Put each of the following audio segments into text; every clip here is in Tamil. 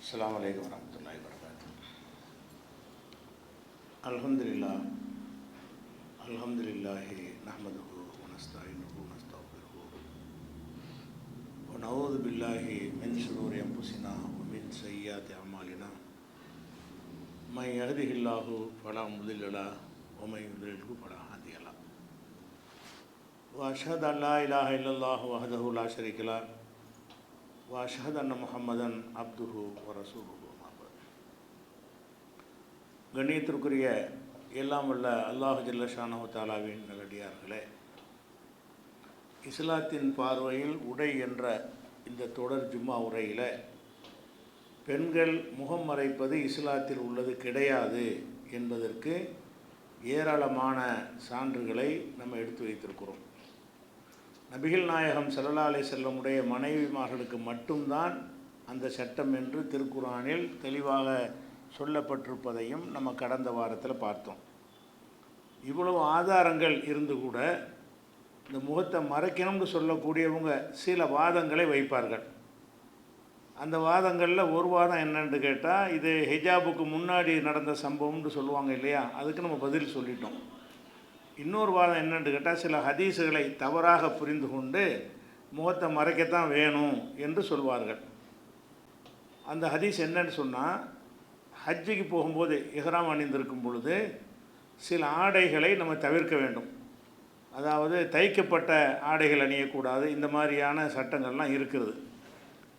அஸ்ஸலாமு அலைக்கும் வரஹ்மத்துல்லாஹி வபரகாத்துஹு. அல்ஹம்துலில்லாஹ் அல்ஹம்துலில்லாஹி நஹ்மதுஹு வ நஸ்தஈனுஹு வ நஸ்தக்ஃபிருஹு வ நஊது பில்லாஹி மின் ஷுரூரி அன்ஃபுஸினா வ மின் ஸய்யிஆத்தி அமாலினா மன் யஹ்திஹில்லாஹு ஃபலா முதில்ல லஹு வ மன் யுத்லில்ஹு ஃபலா ஹாதிய லஹு. வ அஷ்ஹது அன் லா இலாஹா இல்லல்லாஹு வஹ்தஹு லா ஷரீக லஹு வ அஷ்ஹது அன்ன முஹம்மதன் அப்துஹு வ ரசூலுஹு. கண்ணியத்திற்குரிய எல்லாம் வல்ல அல்லாஹு ஜல்ல ஷானஹு தஆலாவின் நல்லடியார்களே, இஸ்லாத்தின் பார்வையில் உடை என்ற இந்த தொடர் ஜும்மா உரையில் பெண்கள் முகம் மறைப்பது இஸ்லாத்தில் உள்ளது கிடையாது என்பதற்கு ஏராளமான சான்றுகளை நம்ம எடுத்து வைத்திருக்கிறோம். நபிகள் நாயகம் ஸல்லல்லாஹு அலைஹி வஸல்லம் உடைய மனைவிமார்களுக்கு மட்டும்தான் அந்த சட்டம் என்று திருக்குர்ஆனில் தெளிவாக சொல்லப்பட்டிருப்பதையும் நம்ம கடந்த வாரத்தில் பார்த்தோம். இவ்வளவு ஆதாரங்கள் இருந்து கூட இந்த முகத்தை மறைக்கணும்னு சொல்லக்கூடியவங்க சில வாதங்களை வைப்பார்கள். அந்த வாதங்களில் ஒரு வாதம் என்னன்னு கேட்டால், இது ஹிஜாபுக்கு முன்னாடி நடந்த சம்பவம்னு சொல்லுவாங்க இல்லையா, அதுக்கு நம்ம பதில் சொல்லிட்டோம். இன்னொரு வாதம் என்னென்னு கேட்டால், சில ஹதீஸுகளை தவறாக புரிந்து கொண்டு முகத்தை மறைக்கத்தான் வேணும் என்று சொல்வார்கள். அந்த ஹதீஸ் என்னன்னு சொன்னால், ஹஜ்ஜுக்கு போகும்போது இஹ்ராம் அணிந்திருக்கும் பொழுது சில ஆடைகளை நம்ம தவிர்க்க வேண்டும். அதாவது தைக்கப்பட்ட ஆடைகள் அணியக்கூடாது, இந்த மாதிரியான சட்டங்கள்லாம் இருக்குது.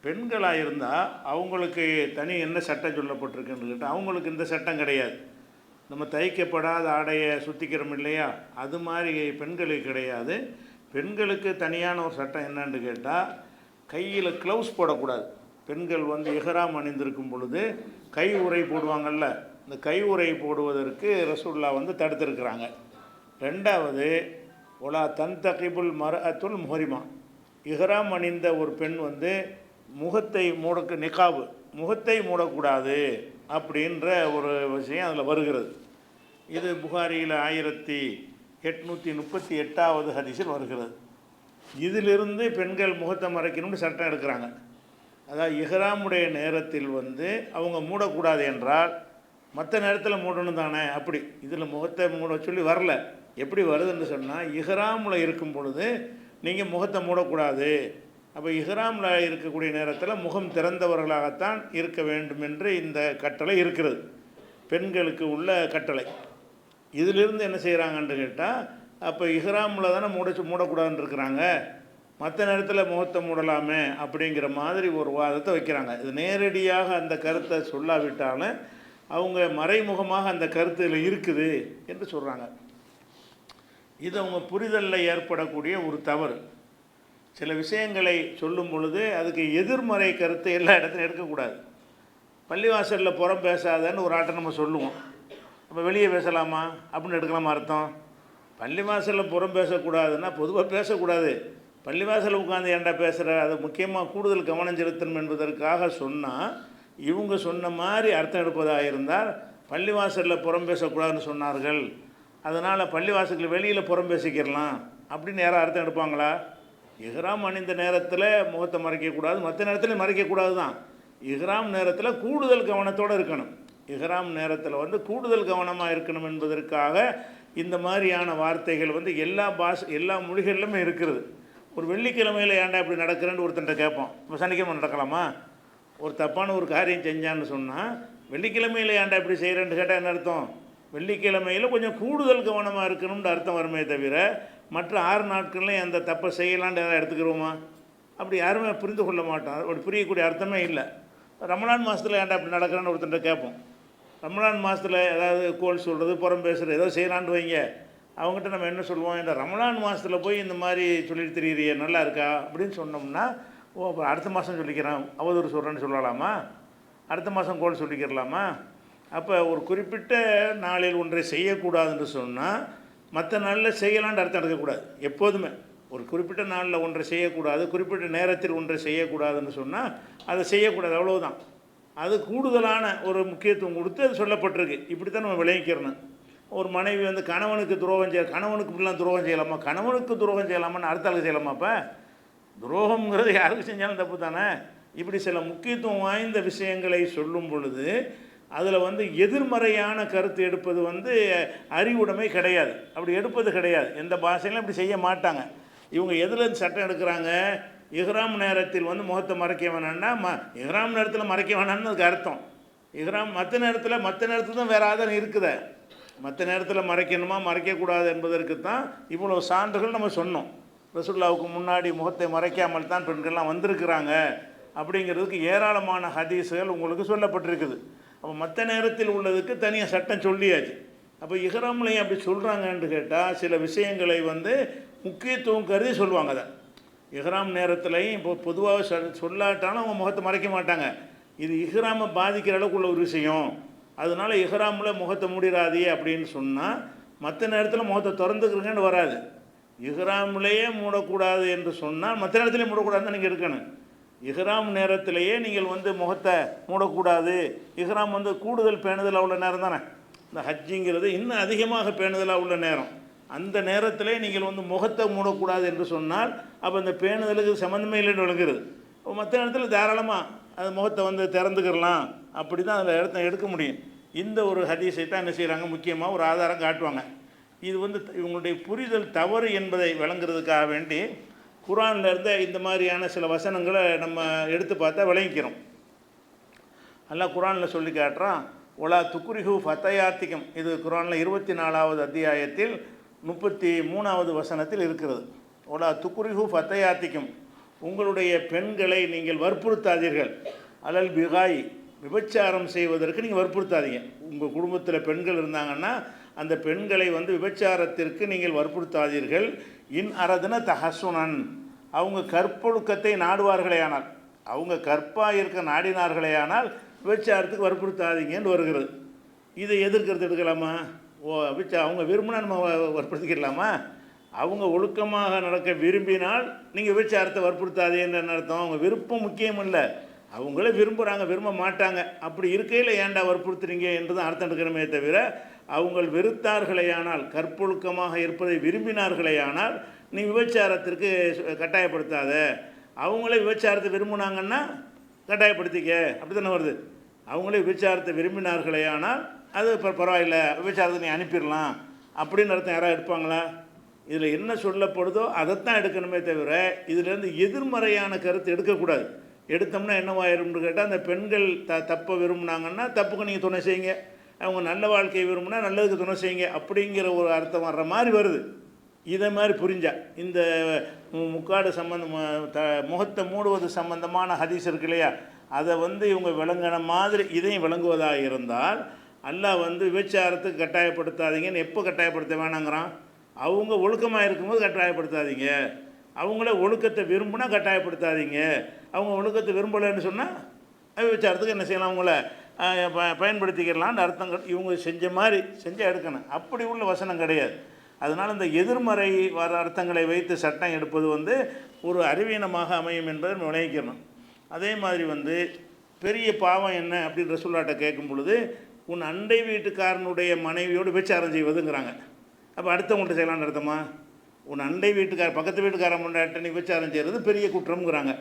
பெண்களாக இருந்தால் அவங்களுக்கு தனி என்ன சட்டம் சொல்லப்பட்டிருக்குன்னு கேட்டால், அவங்களுக்கு இந்த சட்டம் கிடையாது. நம்ம தைக்கப்படாத ஆடையை சுற்றிக்கிறோம் இல்லையா, அது மாதிரி பெண்களுக்கு கிடையாது. பெண்களுக்கு தனியான ஒரு சட்டம் என்னன்னு கேட்டால், கையில் க்ளவுஸ் போடக்கூடாது. பெண்கள் இஹ்ராம் அணிந்திருக்கும் பொழுது கை உறை போடுவாங்கள்ல, இந்த கை உறை போடுவதற்கு ரசூலுல்லாஹ் தடுத்திருக்கிறாங்க. ரெண்டாவது, ஒலா தன்தகிபுல் மர்அத்துல் முஹரிமா, இஹ்ராம் அணிந்த ஒரு பெண் முகத்தை மூடக்கு நிகாபு, முகத்தை மூடக்கூடாது அப்படின்ற ஒரு விஷயம் அதில் வருகிறது. இது புகாரியில் 1838 ஹதீஸில் வருகிறது. இதிலிருந்து பெண்கள் முகத்தை மறைக்கணும்னு சட்டம் எடுக்கிறாங்க. அதாவது இஹ்ராமுடைய நேரத்தில் அவங்க மூடக்கூடாது என்றால் மற்ற நேரத்தில் மூடணும் தானே, அப்படி இதில் முகத்தை மூட சொல்லி வரல. எப்படி வருதுன்னு சொன்னால், இஹ்ராமில் இருக்கும் பொழுது நீங்கள் முகத்தை மூடக்கூடாது. அப்போ இஹ்ராமில் இருக்கக்கூடிய நேரத்தில் முகம் திறந்தவர்களாகத்தான் இருக்க வேண்டும் என்று இந்த கட்டளை இருக்கிறது, பெண்களுக்கு உள்ள கட்டளை. இதிலிருந்து என்ன செய்கிறாங்கன்னு கேட்டால், அப்போ இஹ்ராமில் தானே மூடக்கூடாதுன்னு இருக்கிறாங்க, மற்ற நேரத்தில் முகத்தை மூடலாமே அப்படிங்கிற மாதிரி ஒரு வாதத்தை வைக்கிறாங்க. இது நேரடியாக அந்த கருத்தை சொல்லாவிட்டாலும் அவங்க மறைமுகமாக அந்த கருத்தில் இருக்குது என்று சொல்கிறாங்க. இது அவங்க புரிதலில் ஏற்படக்கூடிய ஒரு தவறு. சில விஷயங்களை சொல்லும் பொழுது அதுக்கு எதிர்மறை கருத்தை எல்லா இடத்துலையும் எடுக்கக்கூடாது. பள்ளிவாசலில் புறம் பேசாதன்னு ஒரு ஆட்டை நம்ம சொல்லுவோம். அப்போ வெளியே பேசலாமா அப்படின்னு எடுக்கலாமா அர்த்தம்? பள்ளிவாசலில் புறம் பேசக்கூடாதுன்னா பொதுவாக பேசக்கூடாது. பள்ளிவாசலில் உட்காந்து ஏன்டா பேசுகிற, அது முக்கியமாக கூடுதல் கவனம் செலுத்தணும் என்பதற்காக சொன்னால், இவங்க சொன்ன மாதிரி அர்த்தம் எடுப்பதாக இருந்தால் பள்ளிவாசலில் புறம் பேசக்கூடாதுன்னு சொன்னார்கள், அதனால் பள்ளிவாசலுக்கு வெளியில் புறம் பேசிக்கிறலாம் அப்படின்னு யாரும் அர்த்தம் எடுப்பாங்களா? இஹ்ராம் அணிந்த நேரத்தில் முகத்தை மறைக்கக்கூடாது, மற்ற நேரத்தில் மறைக்கக்கூடாது தான். இஹ்ராம் நேரத்தில் கூடுதல் கவனத்தோடு இருக்கணும். இஹ்ராம் நேரத்தில் கூடுதல் கவனமாக இருக்கணும் என்பதற்காக இந்த மாதிரியான வார்த்தைகள் எல்லா மொழிகளிலுமே இருக்கிறது. ஒரு வெள்ளிக்கிழமையில் ஏன்டா இப்படி நடக்கிறேன்னு ஒருத்தன்ட்ட கேட்போம். இப்போ சனிக்கிழமை நடக்கலாமா? ஒரு தப்பான ஒரு காரியம் செஞ்சான்னு சொன்னால் வெள்ளிக்கிழமையில் ஏன்டா இப்படி செய்கிறேன்னு கேட்டால் என்ன அர்த்தம்? வெள்ளிக்கிழமையில் கொஞ்சம் கூடுதல் கவனமாக இருக்கணும்னு அர்த்தம் வருமே தவிர, மற்ற 6 நாட்கள்லையும் அந்த தப்பை செய்யலான்னு எதாவது எடுத்துக்கிறோமா? அப்படி யாருமே புரிந்து கொள்ள மாட்டோம். அப்படி புரியக்கூடிய அர்த்தமே இல்லை. ரமலான் மாதத்தில் ஏன்டா அப்படி நடக்கிறேன்னு ஒருத்தன்ட்ட கேட்போம். ரமலான் மாதத்தில் ஏதாவது கோல் சொல்கிறது, புறம் பேசுகிறது, ஏதோ செய்யலான்னு வைங்க, அவங்ககிட்ட நம்ம என்ன சொல்லுவோம், இந்த ரமலான் மாதத்தில் போய் இந்த மாதிரி சொல்லிட்டு தெரியுறிய, நல்லா இருக்கா அப்படின்னு சொன்னோம்னா, ஓ அப்போ அடுத்த மாதம் சொல்லிக்கிறேன் அவதூறு சொல்கிறேன்னு சொல்லலாமா? அடுத்த மாதம் கோல் சொல்லிக்கிறலாமா? அப்போ ஒரு குறிப்பிட்ட நாளில் ஒன்றை செய்யக்கூடாதுன்னு சொன்னால் மற்ற நாளில் செய்யலான்னு அர்த்தம் எடுக்கக்கூடாது. எப்போதுமே ஒரு குறிப்பிட்ட நாளில் ஒன்றை செய்யக்கூடாது, குறிப்பிட்ட நேரத்தில் ஒன்றை செய்யக்கூடாதுன்னு சொன்னால் அதை செய்யக்கூடாது, அவ்வளவுதான். அது கூடுதலான ஒரு முக்கியத்துவம் கொடுத்து அது சொல்லப்பட்டிருக்கு. இப்படி தான் நம்ம விளங்கிக்கிறணும். ஒரு மனைவி கணவனுக்கு துரோகம் கணவனுக்கு இப்படிலாம் துரோகம் செய்யலாமா, கணவனுக்கு துரோகம் செய்யலாமான்னு அடுத்த ஆளுக்கு செய்யலாமா? அப்போ துரோகம்ங்கிறது யாருக்கு செஞ்சாலும் தப்பு தானே. இப்படி சில முக்கியத்துவம் வாய்ந்த விஷயங்களை சொல்லும் பொழுது அதில் வந்து எதிர்மறையான கருத்து எடுப்பது வந்து அறிவுடைமை கிடையாது. அப்படி எடுப்பது கிடையாது. எந்த பாஷையிலும் இப்படி செய்ய மாட்டாங்க. இவங்க எதில் சட்டம் எடுக்கிறாங்க? இஹ்ராம் நேரத்தில் வந்து முகத்தை மறைக்க வேணான்னா இஹ்ராம் நேரத்தில் மறைக்க வேணான்னு அதுக்கு அர்த்தம். இஹ்ராம் மற்ற நேரத்தில் தான் வேறு ஆதாரம் இருக்குதே. மற்ற நேரத்தில் மறைக்கணுமா மறைக்கக்கூடாது என்பதற்கு தான் இவ்வளோ சான்றுகள் நம்ம சொன்னோம். ரசூலுல்லாவுக்கு முன்னாடி முகத்தை மறைக்காமல் தான் பெண்கள்லாம் வந்திருக்கிறாங்க அப்படிங்கிறதுக்கு ஏராளமான ஹதீஸுகள் உங்களுக்கு சொல்லப்பட்டிருக்குது. அப்போ மற்ற நேரத்தில் உள்ளதுக்கு தனியாக சட்டம் சொல்லியாச்சு. அப்போ இஹ்ராம்லையும் அப்படி சொல்கிறாங்கன்னு கேட்டால் சில விஷயங்களை வந்து முக்கியத்துவம் கருதி சொல்லுவாங்க. அதை இஹ்ராம் நேரத்துலையும் இப்போ பொதுவாக சொல்லாட்டாலும் அவங்க முகத்தை மறைக்க மாட்டாங்க. இது இஹ்ராமை பாதிக்கிற அளவுக்கு உள்ள ஒரு விஷயம். அதனால் இஹ்ராமில் முகத்தை மூடிடாதே அப்படின்னு சொன்னால் மற்ற நேரத்தில் முகத்தை திறந்துக்கிறங்கன்னு வராது. இஹ்ராமிலேயே மூடக்கூடாது என்று சொன்னால் மற்ற நேரத்துலேயே மூடக்கூடாதுன்னு நீங்கள் இருக்கணும். இஹ்ராம் நேரத்திலேயே நீங்கள் வந்து முகத்தை மூடக்கூடாது. இஹ்ராம் வந்து கூடுதல் பேணுதலாக உள்ள நேரம் தானே. இந்த ஹஜ்ஜிங்கிறது இன்னும் அதிகமாக பேணுதலாக உள்ள நேரம். அந்த நேரத்திலே நீங்கள் வந்து முகத்தை மூடக்கூடாது என்று சொன்னால் அப்போ இந்த பேணுதலுக்கு சம்மந்தமே இல்லைன்னு விளங்குறது. அப்போ மற்ற நேரத்தில் தாராளமாக அது முகத்தை வந்து திறந்துக்கிறலாம். அப்படி தான் அதில் இடத்த எடுக்க முடியும். இந்த ஒரு ஹதீஸை தான் என்ன செய்கிறாங்க, முக்கியமாக ஒரு ஆதாரம் காட்டுவாங்க. இது வந்து இவங்களுடைய புரிதல் தவறு என்பதை விளங்குறதுக்காக வேண்டி குர்ஆனில் இருந்த இந்த மாதிரியான சில வசனங்களை நம்ம எடுத்து பார்த்தா விளங்கிக்கிறோம். அல்லாஹ் குர்ஆனில் சொல்லி காட்டுறான், ஒலா துக்குரிஹு ஃபத்தயாத்திகம். இது குர்ஆனில் 24வது அத்தியாயத்தில் 33வது வசனத்தில் இருக்கிறது. ஒலா துக்குரிஹு ஃபத்தயாத்திகம், உங்களுடைய பெண்களை நீங்கள் வற்புறுத்தாதீர்கள். அலல் பிகாய், விபச்சாரம் செய்வதற்கு நீங்கள் வற்புறுத்தாதீங்க. உங்கள் குடும்பத்தில் பெண்கள் இருந்தாங்கன்னா அந்த பெண்களை வந்து விபச்சாரத்திற்கு நீங்கள் வற்புறுத்தாதீர்கள். இன் அரதுன தஹசுனன், அவங்க கற்பொழுக்கத்தை நாடுவார்களேயானால், அவங்க கற்பாக இருக்க நாடினார்களேயானால் விபச்சாரத்துக்கு வற்புறுத்தாதீங்கன்னு வருகிறது. இதை எதிர்க்கிறது எடுக்கலாமா? அவங்க விரும்பினா நம்ம வற்புறுத்திக்கலாமா? அவங்க ஒழுக்கமாக நடக்க விரும்பினால் நீங்கள் விபச்சாரத்தை வற்புறுத்தாதேன்னு அர்த்தம். அவங்க விருப்பம் முக்கியம் இல்லை, அவங்களே விரும்புகிறாங்க, விரும்ப மாட்டாங்க. அப்படி இருக்கையில் ஏன்டா வற்புறுத்துறீங்க என்று தான் அர்த்தம் எடுக்கணுமே தவிர, அவங்க வெறுத்தார்களேயானால், கற்பொழுக்கமாக இருப்பதை விரும்பினார்களேயானால் நீ விபச்சாரத்திற்கு கட்டாயப்படுத்தாத. அவங்களே விபச்சாரத்தை விரும்பினாங்கன்னா கட்டாயப்படுத்திக்க, அப்படி தானே வருது. அவங்களே விபச்சாரத்தை விரும்பினார்களேயானால் அது இப்போ பரவாயில்ல, விபச்சாரத்தை நீ அனுப்பிடலாம் அப்படின்னு அர்த்தம் யாராவது எடுப்பாங்களா? இதில் என்ன சொல்லப்படுதோ அதைத்தான் எடுக்கணுமே தவிர இதிலேருந்து எதிர்மறையான கருத்து எடுக்கக்கூடாது. எடுத்தோம்னா என்னவாயிரும்னு கேட்டால், அந்த பெண்கள் தப்பை விரும்பினாங்கன்னா தப்புக்கு நீங்கள் துணை செய்யுங்க, அவங்க நல்ல வாழ்க்கையை விரும்பினா நல்லதுக்கு துணை செய்யுங்க அப்படிங்கிற ஒரு அர்த்தம் வர்ற மாதிரி வருது. இதை மாதிரி புரிஞ்சா இந்த முக்காடு முகத்தை மூடுவது சம்பந்தமான ஹதீஸ் இருக்கு இல்லையா, அதை வந்து இவங்க விளங்கின மாதிரி இதையும் விளங்குவதாக இருந்தால் அல்லாஹ் வந்து விபச்சாரத்துக்கு கட்டாயப்படுத்தாதீங்கன்னு எப்போ கட்டாயப்படுத்த வேணாங்கிறான்? அவங்க ஒழுக்கமாக இருக்கும்போது கட்டாயப்படுத்தாதீங்க. அவங்கள ஒழுக்கத்தை விரும்பினா கட்டாயப்படுத்தாதீங்க. அவங்க ஒழுக்கத்தை விரும்பலைன்னு சொன்னால் விபச்சாரத்துக்கு என்ன செய்யலாம், அவங்கள பயன்படுத்திக்கலான்னு அர்த்தங்கள் இவங்க செஞ்ச மாதிரி செஞ்சால் எடுக்கணும். அப்படி உள்ள வசனம் கிடையாது. அதனால் இந்த எதிர்மறை வர அர்த்தங்களை வைத்து சட்டம் எடுப்பது வந்து ஒரு அறிவீனமாக அமையும் என்பதை விளைவிக்கணும். அதே மாதிரி வந்து பெரிய பாவம் என்ன அப்படின்னு ரசூலுல்லாஹ்ட்ட கேட்கும் பொழுது, உன் அண்டை வீட்டுக்காரனுடைய மனைவியோடு விபச்சாரம் செய்வதுங்கிறாங்க. அப்போ அடுத்தவங்கள்ட்ட செய்யலான்னு அர்த்தமா? உன் அண்டை பக்கத்து வீட்டுக்காரன் முன்னாடி நீ விபச்சாரம் செய்கிறது பெரிய குற்றம்ங்கிறாங்க.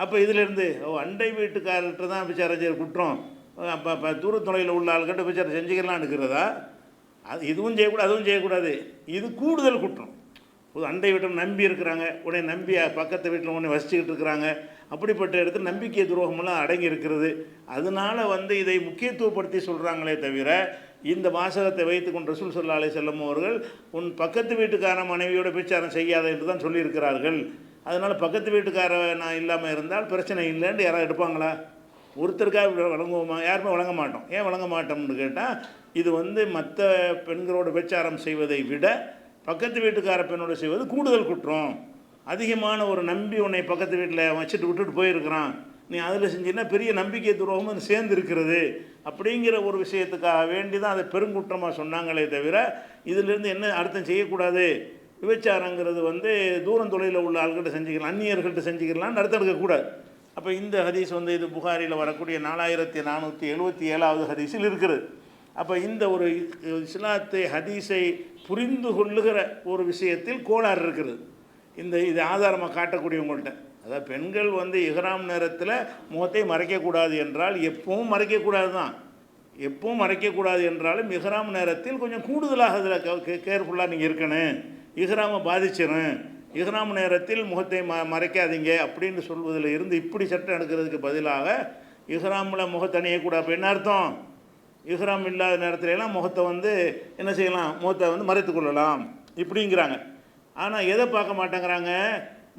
அப்போ இதிலேருந்து அண்டை வீட்டுக்காரர்கிட்ட தான் விபச்சாரம் செய்கிற குற்றம், அப்போ தூரத்துறையில் உள்ள ஆள்கிட்ட விபச்சாரம் செஞ்சுக்கலான்னு இருக்கிறதா? அது இதுவும் செய்யக்கூடாது அதுவும் செய்யக்கூடாது, இது கூடுதல் குற்றம். அண்டை வீட்டில் நம்பி இருக்கிறாங்க, உடனே நம்பி பக்கத்து வீட்டில் உடனே வசிச்சுக்கிட்டு இருக்கிறாங்க. அப்படிப்பட்ட இடத்துல நம்பிக்கை துரோகமெல்லாம் அடங்கி இருக்கிறது. அதனால் வந்து இதை முக்கியத்துவப்படுத்தி சொல்கிறாங்களே தவிர, இந்த வாசகத்தை வைத்து கொண்டு ரசூல் ஸல்லல்லாஹு அலைஹி வஸல்லம் அவர்கள் உன் பக்கத்து வீட்டுக்கார மனைவியோட விபச்சாரம் செய்யாத என்று தான் சொல்லியிருக்கிறார்கள். அதனால் பக்கத்து வீட்டுக்கார நான் இல்லாமல் இருந்தால் பிரச்சனை இல்லைன்னு யாராவது எடுப்பாங்களா? ஒருத்தருக்காக வழங்குவோமா? யாருமே வழங்க மாட்டோம். ஏன் வழங்க மாட்டோம்னு கேட்டால், இது வந்து மற்ற பெண்களோட விபச்சாரம் செய்வதை விட பக்கத்து வீட்டுக்கார பெண்ணோடு செய்வது கூடுதல் குற்றம். அதிகமான ஒரு நம்பி உன்னை பக்கத்து வீட்டில் விட்டுட்டு போயிருக்கிறான், நீ அதில் செஞ்சீங்கன்னா பெரிய நம்பிக்கை துரோகமும் சேர்ந்து இருக்கிறது அப்படிங்கிற ஒரு விஷயத்துக்காக வேண்டி தான் அதை பெருங்குற்றமாக சொன்னாங்களே தவிர, இதிலிருந்து என்ன அர்த்தம் செய்யக்கூடாது, விபச்சாரங்கிறது வந்து தூரம் தொலைவில் உள்ள ஆள்கிட்ட செஞ்சுக்கலாம், அந்நியர்கள்ட்ட செஞ்சுக்கலாம்னு அர்த்தம் எடுக்கக்கூடாது. அப்போ இந்த ஹதீஸ் வந்து இது புகாரியில் வரக்கூடிய 4477வது ஹதீஸில் இருக்கிறது. அப்போ இந்த ஒரு இஸ்லாத்தை ஹதீஸை புரிந்து கொள்ளுகிற ஒரு விஷயத்தில் கோளாறு இருக்கிறது. இது ஆதாரமாக காட்டக்கூடியவங்கள்ட்ட, அதாவது பெண்கள் வந்து இஹ்ராம் நேரத்தில் முகத்தை மறைக்கக்கூடாது என்றால் எப்பவும் மறைக்கக்கூடாது தான், எப்பவும் மறைக்கக்கூடாது என்றாலும் இஹ்ராம் நேரத்தில் கொஞ்சம் கூடுதலாக அதில் கேர்ஃபுல்லாக நீங்கள் இருக்கணும். இஹ்ராமை பாதிச்சிடும், இஹ்ராம் நேரத்தில் முகத்தை மறைக்காதீங்க அப்படின்னு சொல்வதில் இருந்து இப்படி சட்டம் எடுக்கிறதுக்கு பதிலாக இஹ்ராமில் முகத்தை அணியக்கூடாது. அப்போ என்ன அர்த்தம்? இஹ்ராம் இல்லாத நேரத்துலலாம் முகத்தை வந்து என்ன செய்யலாம், முகத்தை வந்து மறைத்து கொள்ளலாம் இப்படிங்கிறாங்க. ஆனால் எதை பார்க்க மாட்டேங்கிறாங்க,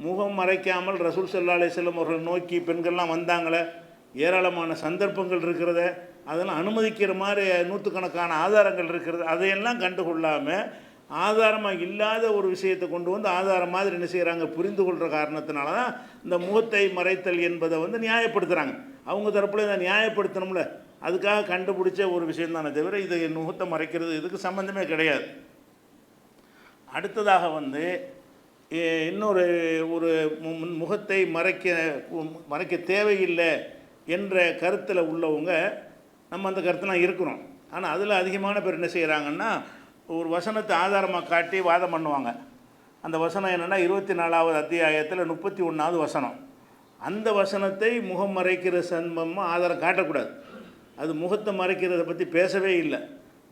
முகம் மறைக்காமல் ரசூல் ஸல்லல்லாஹு அலைஹி வஸல்லம் அவர்கள் நோக்கி பெண்கள்லாம் வந்தாங்களே, ஏராளமான சந்தர்ப்பங்கள் இருக்கிறத, அதெல்லாம் அனுமதிக்கிற மாதிரி நூற்றுக்கணக்கான ஆதாரங்கள் இருக்கிறது, அதையெல்லாம் கண்டுகொள்ளாமல் ஆதாரமாக இல்லாத ஒரு விஷயத்தை கொண்டு வந்து ஆதாரம் மாதிரி என்ன செய்கிறாங்க, புரிந்து கொள்கிற காரணத்தினால தான் இந்த முகத்தை மறைத்தல் என்பதை வந்து நியாயப்படுத்துகிறாங்க. அவங்க தரப்பில் இதை நியாயப்படுத்தணும்ல, அதுக்காக கண்டுபிடிச்ச ஒரு விஷயந்தானே தவிர இது முகத்தை மறைக்கிறது இதுக்கு சம்மந்தமே கிடையாது. அடுத்ததாக வந்து இன்னொரு ஒரு முகத்தை மறைக்க தேவையில்லை என்ற கருத்தில் உள்ளவங்க நம்ம அந்த கருத்துலாம் இருக்கிறோம். ஆனால் அதில் அதிகமான பேர் என்ன செய்கிறாங்கன்னா, ஒரு வசனத்தை ஆதாரமாக காட்டி வாதம் பண்ணுவாங்க. அந்த வசனம் என்னென்னா 24வது அத்தியாயத்தில் 31வது வசனம். அந்த வசனத்தை முகம் மறைக்கிற சம்பவமாக ஆதாரம் காட்டக்கூடாது. அது முகத்தை மறைக்கிறத பற்றி பேசவே இல்லை.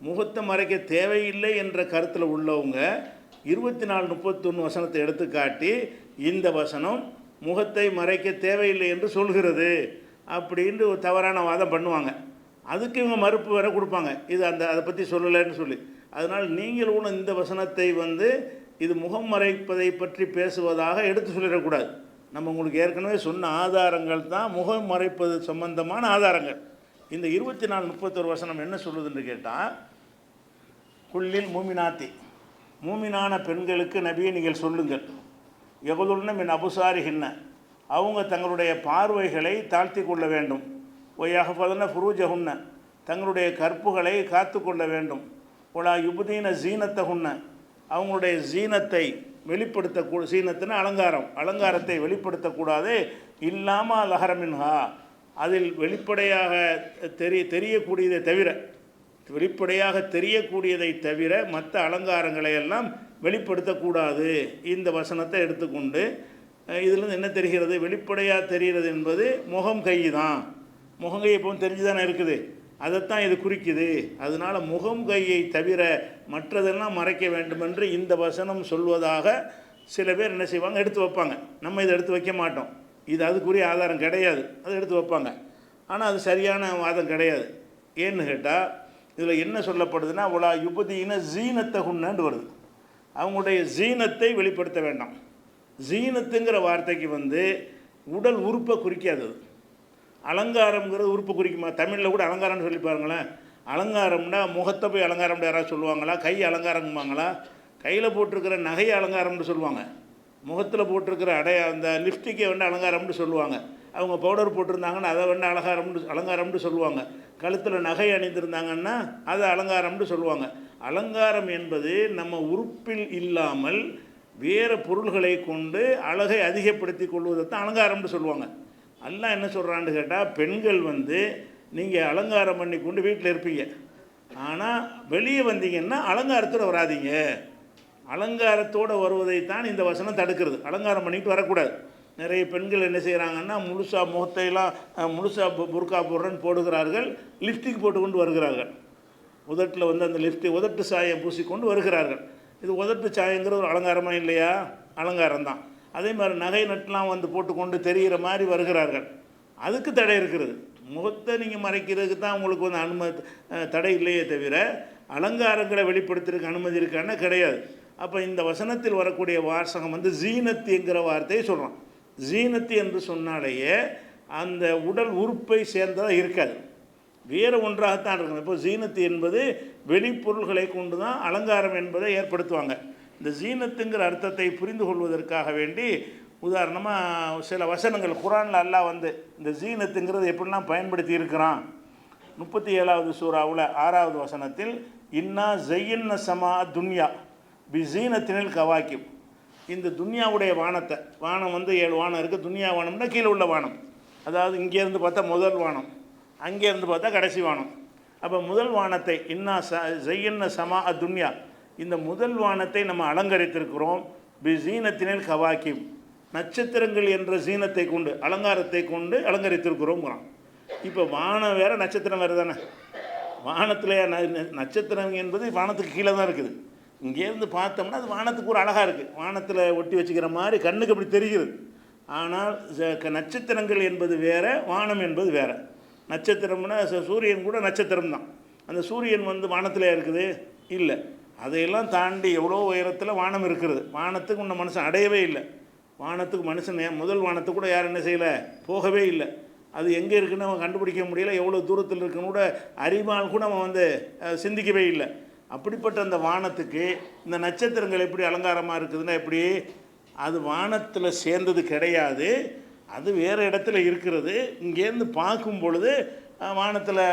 முகத்தை மறைக்க தேவையில்லை என்ற கருத்தில் உள்ளவங்க 24, 31 வசனத்தை எடுத்து காட்டி இந்த வசனம் முகத்தை மறைக்க தேவையில்லை என்று சொல்கிறது அப்படின்ட்டு ஒரு தவறான வாதம் பண்ணுவாங்க. அதுக்கு இவங்க மறுப்பு வேற கொடுப்பாங்க, இது அதை பற்றி சொல்லலைன்னு சொல்லி. அதனால் நீங்களும் இந்த வசனத்தை வந்து இது முகம் மறைப்பதை பற்றி பேசுவதாக எடுத்து சொல்லிடக்கூடாது. நம்ம உங்களுக்கு ஏற்கனவே சொன்ன ஆதாரங்கள் தான் முகம் மறைப்பது சம்பந்தமான ஆதாரங்கள். இந்த 24, 31 வசனம் என்ன சொல்லுதுன்னு கேட்டால், குல்லில் மூமினாத்தி, மூமினான பெண்களுக்கு நபியை நீங்கள் சொல்லுங்கள், எகுதுல்ன மின் அபுசாரிஹின்ன, அவங்க தங்களுடைய பார்வைகளை தாழ்த்தி கொள்ள வேண்டும், ஒய்யஹ்ஃபதுன ஃபுரூஜஹுன்ன, தங்களுடைய கற்புகளை காத்து கொள்ள வேண்டும், ஒலா யுபுதீன ஜீனத்தஹுன்ன, அவங்களுடைய ஜீனத்தை வெளிப்படுத்தக்கூட, சீனத்தின அலங்காரத்தை வெளிப்படுத்தக்கூடாது, இல்லாமல் லஹரமின்ஹா, அதில் வெளிப்படையாக தெரியக்கூடியதை தவிர, வெளிப்படையாக தெரியக்கூடியதை தவிர மற்ற அலங்காரங்களை எல்லாம் வெளிப்படுத்தக்கூடாது. இந்த வசனத்தை எடுத்துக்கொண்டு இதிலிருந்து என்ன தெரிகிறது, வெளிப்படையாக தெரிகிறது என்பது முகம் கை தான். முகங்கை எப்பவும் தெரிஞ்சு தானே இருக்குது, அதைத்தான் இது குறிக்குது. அதனால் முகம் கையை தவிர மற்றதெல்லாம் மறைக்க வேண்டும் என்று இந்த வசனம் சொல்வதாக சில பேர் என்ன செய்வாங்க, எடுத்து வைப்பாங்க. நம்ம இதை எடுத்து வைக்க மாட்டோம், இது அதுக்குரிய ஆதாரம் கிடையாது, அதை எடுத்து வைப்பாங்க. ஆனால் அது சரியான வாதம் கிடையாது. ஏன்னு கேட்டால் இதில் என்ன சொல்லப்படுதுன்னா, உலா யுபதியின ஜீனத்தகுன்னு வருது. அவங்களுடைய ஜீனத்தை வெளிப்படுத்த வேண்டாம். ஜீனத்துங்கிற வார்த்தைக்கு வந்து உடல் உறுப்பை குறிக்காது. அலங்காரம்ங்கிறது உறுப்பு குறிக்குமா? தமிழில் கூட அலங்காரம்னு சொல்லி பாருங்களேன். அலங்காரம்னா முகத்தை போய் அலங்காரம்னு யாராவது சொல்லுவாங்களா? கை அலங்காரங்குவாங்களா? கையில் போட்டிருக்கிற நகை அலங்காரம்னு சொல்லுவாங்க, முகத்தில் போட்டிருக்கிற அந்த லிப்ஸ்டிக்கை வந்து அலங்காரம்னு சொல்லுவாங்க. அவங்க பவுடர் போட்டிருந்தாங்கன்னா அதை வந்து அலங்காரம்னு சொல்லுவாங்க. கழுத்தில் நகை அணிந்திருந்தாங்கன்னா அதை அலங்காரம்னு சொல்லுவாங்க. அலங்காரம் என்பது நம்ம உறுப்பில் இல்லாமல் வேறு பொருள்களை கொண்டு அழகை அதிகப்படுத்தி கொள்வதை தான் அலங்காரம்னு சொல்லுவாங்க. எல்லாம் என்ன சொல்கிறான்னு கேட்டால், பெண்கள் வந்து நீங்கள் அலங்காரம் பண்ணி கொண்டு வீட்டில் இருப்பீங்க, ஆனால் வெளியே வந்தீங்கன்னா அலங்காரத்தோடு வராதிங்க. அலங்காரத்தோடு வருவதைத்தான் இந்த வசனம் தடுக்கிறது. அலங்காரம் பண்ணிட்டு வரக்கூடாது. நிறைய பெண்கள் என்ன செய்கிறாங்கன்னா, முழுசாக முகத்தையெல்லாம் முழுசாக புர்கா போடுறேன்னு போடுகிறார்கள், லிப்ஸ்டிக் போட்டுக்கொண்டு வருகிறார்கள். உதட்டில் வந்து அந்த உதட்டு சாயம் பூசிக்கொண்டு வருகிறார்கள். இது உதட்டு சாயங்கிற ஒரு அலங்காரமாக இல்லையா? அலங்காரம்தான். அதே மாதிரி நகை நட்டுலாம் வந்து போட்டுக்கொண்டு தெரிகிற மாதிரி வருகிறார்கள், அதுக்கு தடை இருக்கிறது. முகத்தை நீங்கள் மறைக்கிறதுக்கு தான் உங்களுக்கு வந்து தடை இல்லையே தவிர அலங்காரங்களை வெளிப்படுத்துறதுக்கு அனுமதி இருக்கான்னா கிடையாது. அப்போ இந்த வசனத்தில் வரக்கூடிய வாசகம் வந்து ஜீனத்து என்கிற வார்த்தையை சொல்கிறோம். ஜீனத்து என்று சொன்னாலேயே அந்த உடல் உறுப்பை சேர்ந்ததாக இருக்காது, வேறு ஒன்றாகத்தான் இருக்கணும். இப்போ ஜீனத்து என்பது வெளிப்பொருள்களை கொண்டு தான் அலங்காரம் என்பதை ஏற்படுத்துவாங்க. இந்த ஜீனத்துங்கிற அர்த்தத்தை புரிந்து கொள்வதற்காக வேண்டி உதாரணமாக சில வசனங்கள் குரானில் அல்லாஹ் வந்து இந்த ஜீனத்துங்கிறது எப்படிலாம் பயன்படுத்தி இருக்கிறான். 37வது சூறாவில் 6வது வசனத்தில், இன்னா ஜெய்யன்ன சமா துன்யா பி ஜீனத்தினில் கவாக்கிப், இந்த துன்யாவுடைய வானத்தை, வானம் வந்து 7 வானம் இருக்குது. துன்யா வானம்னா கீழே உள்ள வானம், அதாவது இங்கேருந்து பார்த்தா முதல் வானம், அங்கேருந்து பார்த்தா கடைசி வானம். அப்போ முதல் வானத்தை இன்னா ஜெய்யன்ன சமா துன்யா, இந்த முதல் வானத்தை நம்ம அலங்கரித்திருக்கிறோம். பி ஜீனத்தினில் கவாக்கிப், நட்சத்திரங்கள் என்ற சீனத்தை கொண்டு அலங்காரத்தை கொண்டு அலங்கரித்திருக்கிறோங்கிறான். இப்போ வானம் வேறு நட்சத்திரம் வேறு தானே. வானத்தில் நட்சத்திரம் என்பது வானத்துக்கு கீழே தான் இருக்குது. இங்கேருந்து பார்த்தோம்னா அது வானத்துக்கு ஒரு அழகாக இருக்குது, வானத்தில் ஒட்டி வச்சுக்கிற மாதிரி கண்ணுக்கு அப்படி தெரிகிறது. ஆனால் நட்சத்திரங்கள் என்பது வேறு, வானம் என்பது வேறு. நட்சத்திரம்னா சூரியன் கூட நட்சத்திரம் தான். அந்த சூரியன் வந்து வானத்தில் இருக்குது இல்லை, அதையெல்லாம் தாண்டி எவ்வளோ உயரத்தில் வானம் இருக்கிறது. வானத்துக்கு உன்னை மனுஷன் அடையவே இல்லை. வானத்துக்கு மனுஷன் முதல் வானத்துக்கு கூட யாரும் என்ன செய்யலை, போகவே இல்லை. அது எங்கே இருக்குன்னு அவன் கண்டுபிடிக்க முடியல, எவ்வளோ தூரத்தில் இருக்குன்னு கூட அறிவால் கூட அவன் வந்து சிந்திக்கவே இல்லை. அப்படிப்பட்ட அந்த வானத்துக்கு இந்த நட்சத்திரங்கள் எப்படி அலங்காரமாக இருக்குதுன்னா எப்படி, அது வானத்தில் சேர்ந்தது கிடையாது, அது வேறு இடத்துல இருக்கிறது. இங்கேருந்து பார்க்கும் பொழுது வானத்தில்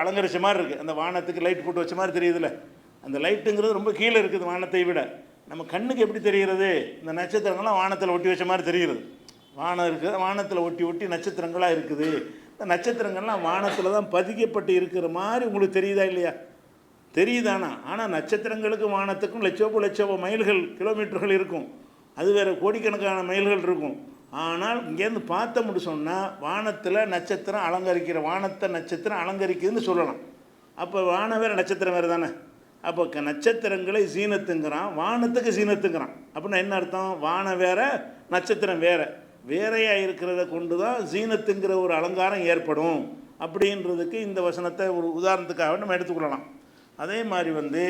அலங்கரிச்ச மாதிரி இருக்குது. அந்த வானத்துக்கு லைட் போட்டு வச்ச மாதிரி தெரியுதுல்ல, அந்த லைட்டுங்கிறது ரொம்ப கீழே இருக்குது வானத்தை விட. நம்ம கண்ணுக்கு எப்படி தெரிகிறது, இந்த நட்சத்திரங்கள்லாம் வானத்தில் ஒட்டி வச்ச மாதிரி தெரிகிறது. வானம் இருக்குது, வானத்தில் ஒட்டி ஒட்டி நட்சத்திரங்களாக இருக்குது. இந்த நட்சத்திரங்கள்லாம் வானத்தில் தான் பதிக்கப்பட்டு இருக்கிற மாதிரி உங்களுக்கு தெரியுதா இல்லையா? தெரியுதானா? ஆனால் நட்சத்திரங்களுக்கு வானத்துக்கும் லட்சோப மைல்கள் கிலோமீட்டர்கள் இருக்கும், அது வேறு கோடிக்கணக்கான மைல்கள் இருக்கும். ஆனால் இங்கேருந்து பார்த்தோம்னு சொன்னால் வானத்தில் நட்சத்திரம் அலங்கரிக்கிற, வானத்தை நட்சத்திரம் அலங்கரிக்குதுன்னு சொல்லலாம். அப்போ வானம் வேறு நட்சத்திரம் வேறு தானே. அப்போ நட்சத்திரங்களை சீனத்துங்கிறான், வானத்துக்கு சீனத்துங்கிறான். அப்படின்னா என்ன அர்த்தம்? வானம் வேறு, நட்சத்திரம் வேறு, வேறையாக இருக்கிறத கொண்டு தான் சீனத்துங்கிற ஒரு அலங்காரம் ஏற்படும் அப்படின்றதுக்கு இந்த வசனத்தை ஒரு உதாரணத்துக்காக நம்ம எடுத்துக்கொள்ளலாம். அதே மாதிரி வந்து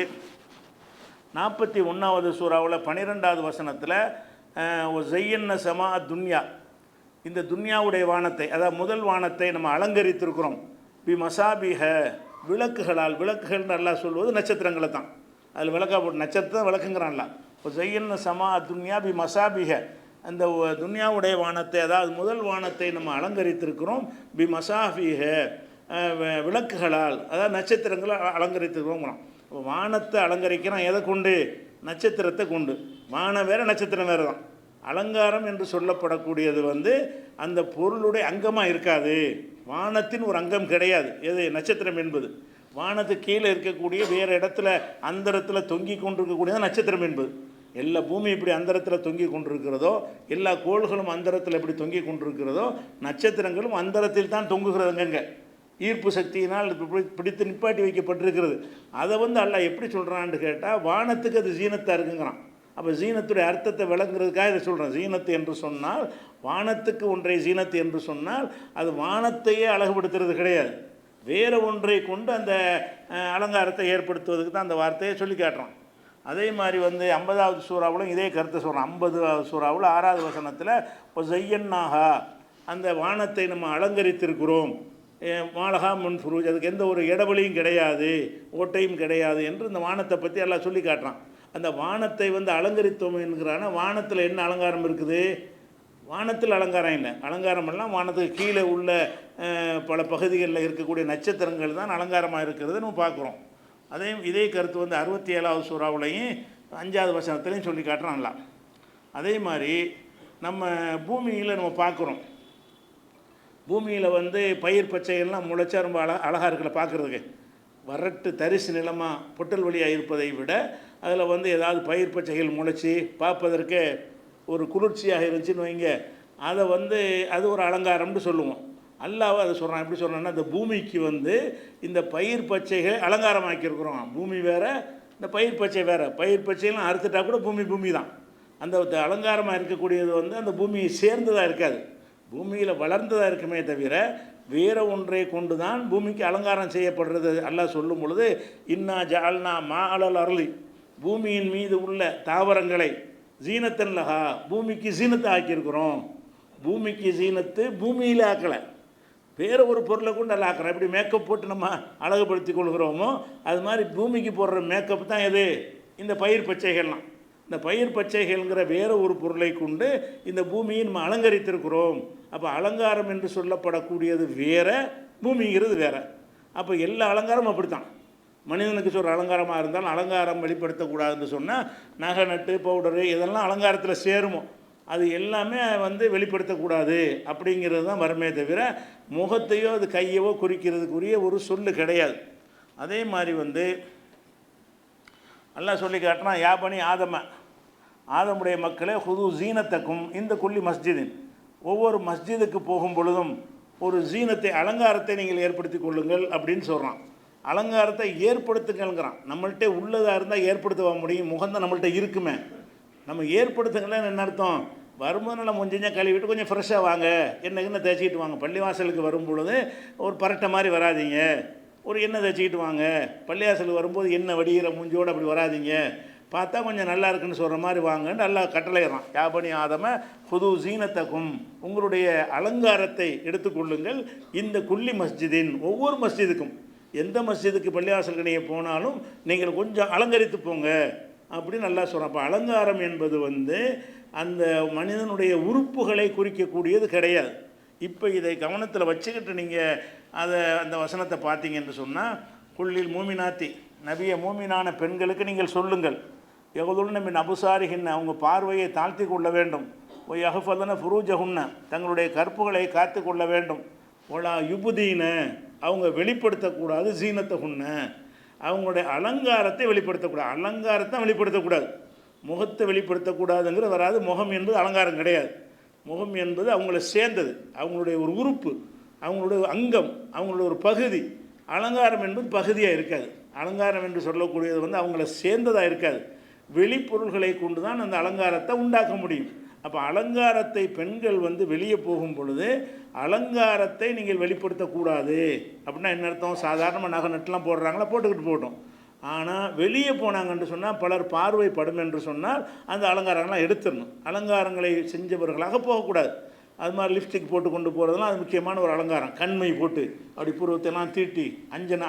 41வது சூறாவில் 12வது வசனத்தில் ஜெய்யன்ன சமா துன்யா, இந்த துன்யாவுடைய வானத்தை, அதாவது முதல் வானத்தை நம்ம அலங்கரித்திருக்கிறோம். பி மசாபிஹ, விளக்குகளால். விளக்குகள்னு அல்லாஹ் சொல்வது நட்சத்திரங்களை தான். அதில் விளக்கா போட்டு நட்சத்திரம் விளக்குங்கிறான்ல. இப்போ ஜெய்யன்ன சமா துன்யா பி மசாபிஹ, அந்த துன்யாவுடைய வானத்தை, அதாவது முதல் வானத்தை நம்ம அலங்கரித்திருக்கிறோம். பி மசாபிஹ, விளக்குகளால், அதாவது நட்சத்திரங்களை அலங்கரித்திருக்கிறோங்கிறோம். இப்போ வானத்தை அலங்கரிக்கிறான் எதை கொண்டு? நட்சத்திரத்தை கொண்டு. வானம் வேறு, நட்சத்திரம் வேறு தான். அலங்காரம் என்று சொல்லப்படக்கூடியது வந்து அந்த பொருளுடைய அங்கமாக இருக்காது, வானத்தின் ஒரு அங்கம் கிடையாது. எது? நட்சத்திரம் என்பது வானத்துக்கு கீழே இருக்கக்கூடிய வேறு இடத்துல அந்தரத்தில் தொங்கி கொண்டிருக்கக்கூடியது நட்சத்திரம் என்பது. எல்லா பூமி இப்படி அந்தரத்தில் தொங்கி கொண்டிருக்கிறதோ, எல்லா கோள்களும் அந்தரத்தில் எப்படி தொங்கி கொண்டிருக்கிறதோ, நட்சத்திரங்களும் அந்தரத்தில் தான் தொங்குகிறதுங்க. ஈர்ப்பு சக்தியினால் பிடித்து நிப்பாட்டி வைக்கப்பட்டிருக்கிறது. அதை வந்து அல்லாஹ் எப்படி சொல்கிறான்னு கேட்டால், வானத்துக்கு அது ஜீனத்தாக இருக்குங்கிறான். அப்போ ஜீனத்துடைய அர்த்தத்தை விளங்குறதுக்காக இதை சொல்கிறேன். ஜீனத்து என்று சொன்னால், வானத்துக்கு ஒன்றை ஜீனத்து என்று சொன்னால் அது வானத்தையே அழகுபடுத்துறது கிடையாது, வேறு ஒன்றை கொண்டு அந்த அலங்காரத்தை ஏற்படுத்துவதுக்கு தான் அந்த வார்த்தையை சொல்லி காட்டுறான். அதே மாதிரி வந்து 50வது சூறாவிலும் இதே கருத்தை சொல்கிறான். 50வது சூறாவில் 6வது வசனத்தில் இப்போ ஜெய்யன்னாகா, அந்த வானத்தை நம்ம அலங்கரித்திருக்கிறோம். மாலகா முன்ஃபுரூஜ், அதுக்கு எந்த ஒரு இடவெளியும் கிடையாது, ஓட்டையும் கிடையாது என்று இந்த வானத்தை பற்றி எல்லாம் சொல்லி காட்டுறான். அந்த வானத்தை வந்து அலங்கரித்தோம் என்கிறான. வானத்தில் என்ன அலங்காரம் இருக்குது? வானத்தில் அலங்காரம் இல்லை. அலங்காரம் எல்லாம் வானத்துக்கு கீழே உள்ள பல பகுதிகளில் இருக்கக்கூடிய நட்சத்திரங்கள் தான் அலங்காரமாக இருக்கிறது நம்ம பார்க்குறோம். இதே கருத்து வந்து 67வது சூறாவுலையும் 5வது வசனத்துலையும் சொல்லி காட்டுறான்ல. அதே மாதிரி நம்ம பூமியில் நம்ம பார்க்குறோம். பூமியில் வந்து பயிர் பச்சைகள்லாம் முளைச்சா ரொம்ப அழகாக இருக்குல்ல பார்க்குறதுக்கு. வறட்டு தரிசு நிலமாக பொட்டல் வழியாக இருப்பதை விட அதில் வந்து ஏதாவது பயிர் பச்சைகள் முளைச்சி பார்ப்பதற்கு ஒரு குளிர்ச்சியாக இருந்துச்சுன்னு வைங்க, அதை வந்து அது ஒரு அலங்காரம்னு சொல்லுவோம். அல்லாஹ் அதை சொல்கிறான். எப்படி சொல்கிறான்னா, இந்த பூமிக்கு வந்து இந்த பயிர் பச்சைகள் அலங்காரமாக்கியிருக்கிறோம். பூமி வேறு, இந்த பயிர் பச்சை வேறு. பயிர் பச்சையெல்லாம் அறுத்துட்டா கூட பூமி தான். அந்த அலங்காரமாக இருக்கக்கூடியது வந்து அந்த பூமியை சேர்ந்ததாக இருக்காது, பூமியில் வளர்ந்ததாக இருக்குமே தவிர வேறு ஒன்றை கொண்டு தான் பூமிக்கு அலங்காரம் செய்யப்படுறது. அல்லாஹ் சொல்லும் பொழுது, இன்னா ஜஅல்னா மா அலல் அர்லி, பூமியின் மீது உள்ள தாவரங்களை ஜீனத்தன் லஹா, பூமிக்கு ஜீனத்தை ஆக்கியிருக்கிறோம். பூமிக்கு ஜீனத்து பூமியில் ஆக்கலை, வேறு ஒரு பொருளை கொண்டு நல்லா ஆக்கிறோம். எப்படி மேக்கப் போட்டு நம்ம அழகுபடுத்தி கொள்கிறோமோ அது மாதிரி பூமிக்கு போடுற மேக்கப் தான் எது? இந்த பயிர் பச்சைகள்லாம். இந்த பயிர் பச்சைகள்ங்கிற வேறு ஒரு பொருளை கொண்டு இந்த பூமியை நம்ம அலங்கரித்திருக்கிறோம். அப்போ அலங்காரம் என்று சொல்லப்படக்கூடியது வேறு, பூமிங்கிறது வேறு. அப்போ எல்லா அலங்காரமும் அப்படித்தான். மனிதனுக்கு சொல்கிற அலங்காரமாக இருந்தாலும் அலங்காரம் வெளிப்படுத்தக்கூடாதுன்னு சொன்னால் நகை நட்டு பவுடரு இதெல்லாம் அலங்காரத்தில் சேருமோ அது எல்லாமே வந்து வெளிப்படுத்தக்கூடாது அப்படிங்கிறது தான் வருமே தவிர முகத்தையோ அது கையவோ குறிக்கிறதுக்குரிய ஒரு சொல்லு கிடையாது. அதே மாதிரி வந்து அல்லாஹ் சொல்லி காட்டினா, யா பனி ஆதமுடைய மக்களே ஹுது ஜீனத்தக்கும் இந்த குல்லி மஸ்ஜிதின், ஒவ்வொரு மஸ்ஜிதுக்கு போகும் பொழுதும் ஒரு ஜீனத்தை அலங்காரத்தை நீங்கள் ஏற்படுத்தி கொள்ளுங்கள் அப்படின்னு சொல்கிறான். அலங்காரத்தை ஏற்படுத்துங்கள்ங்கிறான். நம்மள்கிட்ட உள்ளதாக இருந்தால் ஏற்படுத்த முடியும், முகந்தான் நம்மள்கிட்ட இருக்குமே, நம்ம ஏற்படுத்துங்களேன்னு என்ன அர்த்தம்? வரும்போது நல்லா கொஞ்சம் கழுவிட்டு கொஞ்சம் ஃப்ரெஷ்ஷாக வாங்க, என்ன தேய்ச்சிக்கிட்டு வாங்க. பள்ளிவாசலுக்கு வரும் பொழுது ஒரு பரட்டை மாதிரி வராதிங்க, ஒரு எண்ணெய் தேய்ச்சிக்கிட்டு வாங்க. பள்ளிவாசலுக்கு வரும்போது எண்ணெய் வடிகிற மூஞ்சோடு அப்படி வராதிங்க, பார்த்தா கொஞ்சம் நல்லா இருக்குன்னு சொல்கிற மாதிரி வாங்கன்னு நல்லா கட்டளையிடறான். யாபனி ஆதம ஹுது ஜீனத்தக்கும், உங்களுடைய அலங்காரத்தை எடுத்துக்கொள்ளுங்கள் இந்த குல்லி மஸ்ஜிதின், ஒவ்வொரு மஸ்ஜிதுக்கும், எந்த மஸ்ஜிதுக்கு பள்ளிவாசலுக்கு நீங்கள் போனாலும் நீங்கள் கொஞ்சம் அலங்கரித்து போங்க அப்படின்னு நல்லா சொல்கிறோம். அப்போ அலங்காரம் என்பது அந்த மனிதனுடைய உறுப்புகளை குறிக்கக்கூடியது கிடையாது. இப்போ இதை கவனத்தில் வச்சுக்கிட்டு நீங்கள் அந்த வசனத்தை பார்த்தீங்கன்னு சொன்னால், குல்லில் மூமினாத்தி, நபிய மூமினான பெண்களுக்கு நீங்கள் சொல்லுங்கள், எவ்வளோ மின் அபுசாரிகின்ன, அவங்க பார்வையை தாழ்த்தி கொள்ள வேண்டும், ஒய் அஹஃபதன ஃபுரூஜஹுன்ன, தங்களுடைய கற்புகளை காத்து கொள்ள வேண்டும், ஒலா யுபுதீன, அவங்க வெளிப்படுத்தக்கூடாது, ஜீனத்தகுன்ன, அவங்களுடைய அலங்காரத்தை வெளிப்படுத்தக்கூடாது. அலங்காரத்தை வெளிப்படுத்தக்கூடாது, முகத்தை வெளிப்படுத்தக்கூடாதுங்கிற வராது. முகம் என்பது அலங்காரம் கிடையாது. முகம் என்பது அவங்கள சேர்ந்தது, அவங்களுடைய ஒரு உறுப்பு, அவங்களுடைய அங்கம், அவங்களுடைய ஒரு பகுதி. அலங்காரம் என்பது பகுதியாக இருக்காது. அலங்காரம் என்று சொல்லக்கூடியது அவங்கள சேர்ந்ததாக இருக்காது. வெளிப்பொருள்களை கொண்டு தான் அந்த அலங்காரத்தை உண்டாக்க முடியும். அப்போ அலங்காரத்தை பெண்கள் வெளியே போகும் பொழுது அலங்காரத்தை நீங்கள் வெளிப்படுத்தக்கூடாது அப்படின்னா என்ன அர்த்தம்? சாதாரணமாக நகை நட்டுலாம் போடுறாங்களா, போட்டுக்கிட்டு போட்டோம். ஆனால் வெளியே போனாங்கன்னு சொன்னால் பலர் பார்வைப்படும் என்று சொன்னால் அந்த அலங்காரங்கள்லாம் எடுத்துடணும். அலங்காரங்களை செஞ்சவர்களாக போகக்கூடாது. அது மாதிரி லிப்ஸ்டிக் போட்டு கொண்டு போகிறதுலாம் அது முக்கியமான ஒரு அலங்காரம். கண்மை போட்டு அப்படி பூர்வத்தையெல்லாம் தீட்டி